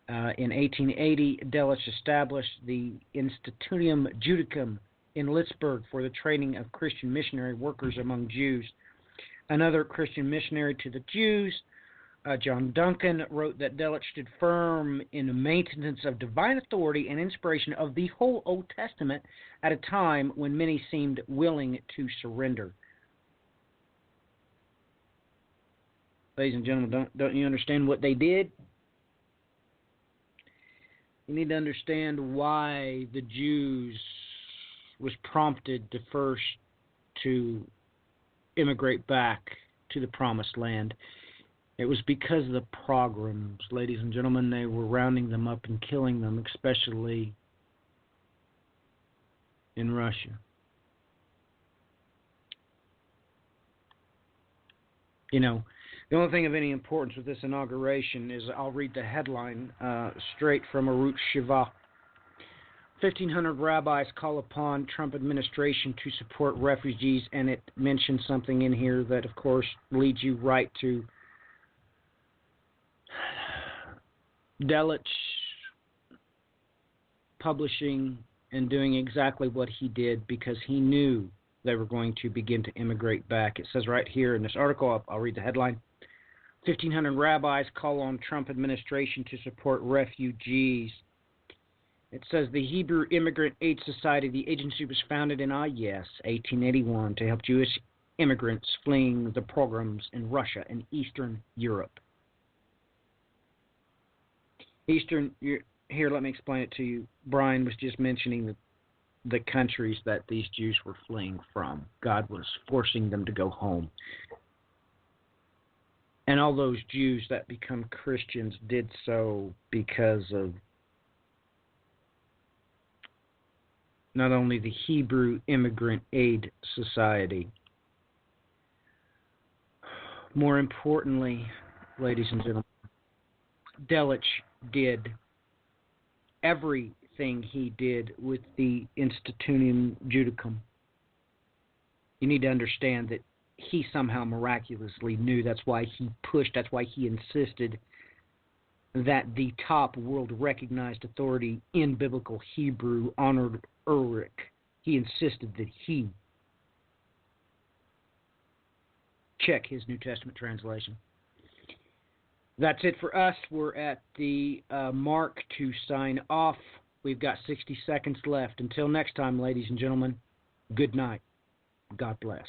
In 1880, Delitzsch established the Institutum Judicum in Litzburg for the training of Christian missionary workers among Jews. Another Christian missionary to the Jews, John Duncan, wrote that Delitzsch stood firm in the maintenance of divine authority and inspiration of the whole Old Testament at a time when many seemed willing to surrender. Ladies and gentlemen, don't you understand what they did? You need to understand why the Jews was prompted to first to immigrate back to the Promised Land. It was because of the pogroms, ladies and gentlemen. They were rounding them up and killing them, especially in Russia. You know, the only thing of any importance with this inauguration is I'll read the headline straight from Arut Shiva. 1,500 rabbis call upon Trump administration to support refugees, and it mentions something in here that, of course, leads you right to Delitzsch publishing and doing exactly what he did because he knew they were going to begin to immigrate back. It says right here in this article, I'll read the headline, 1,500 rabbis call on Trump administration to support refugees. It says the Hebrew Immigrant Aid Society, the agency was founded in, 1881 to help Jewish immigrants fleeing the pogroms in Russia and Eastern Europe. Here, let me explain it to you. Brian was just mentioning the countries that these Jews were fleeing from. God was forcing them to go home. And all those Jews that become Christians did so because of not only the Hebrew Immigrant Aid Society. More importantly, ladies and gentlemen, Delitzsch did everything he did with the Institutum Judicum. You need to understand that he somehow miraculously knew. That's why he pushed, that's why he insisted that the top world-recognized authority in biblical Hebrew honored Ulrich. He insisted that he check his New Testament translation. That's it for us. We're at the mark to sign off. We've got 60 seconds left. Until next time, ladies and gentlemen, good night. God bless.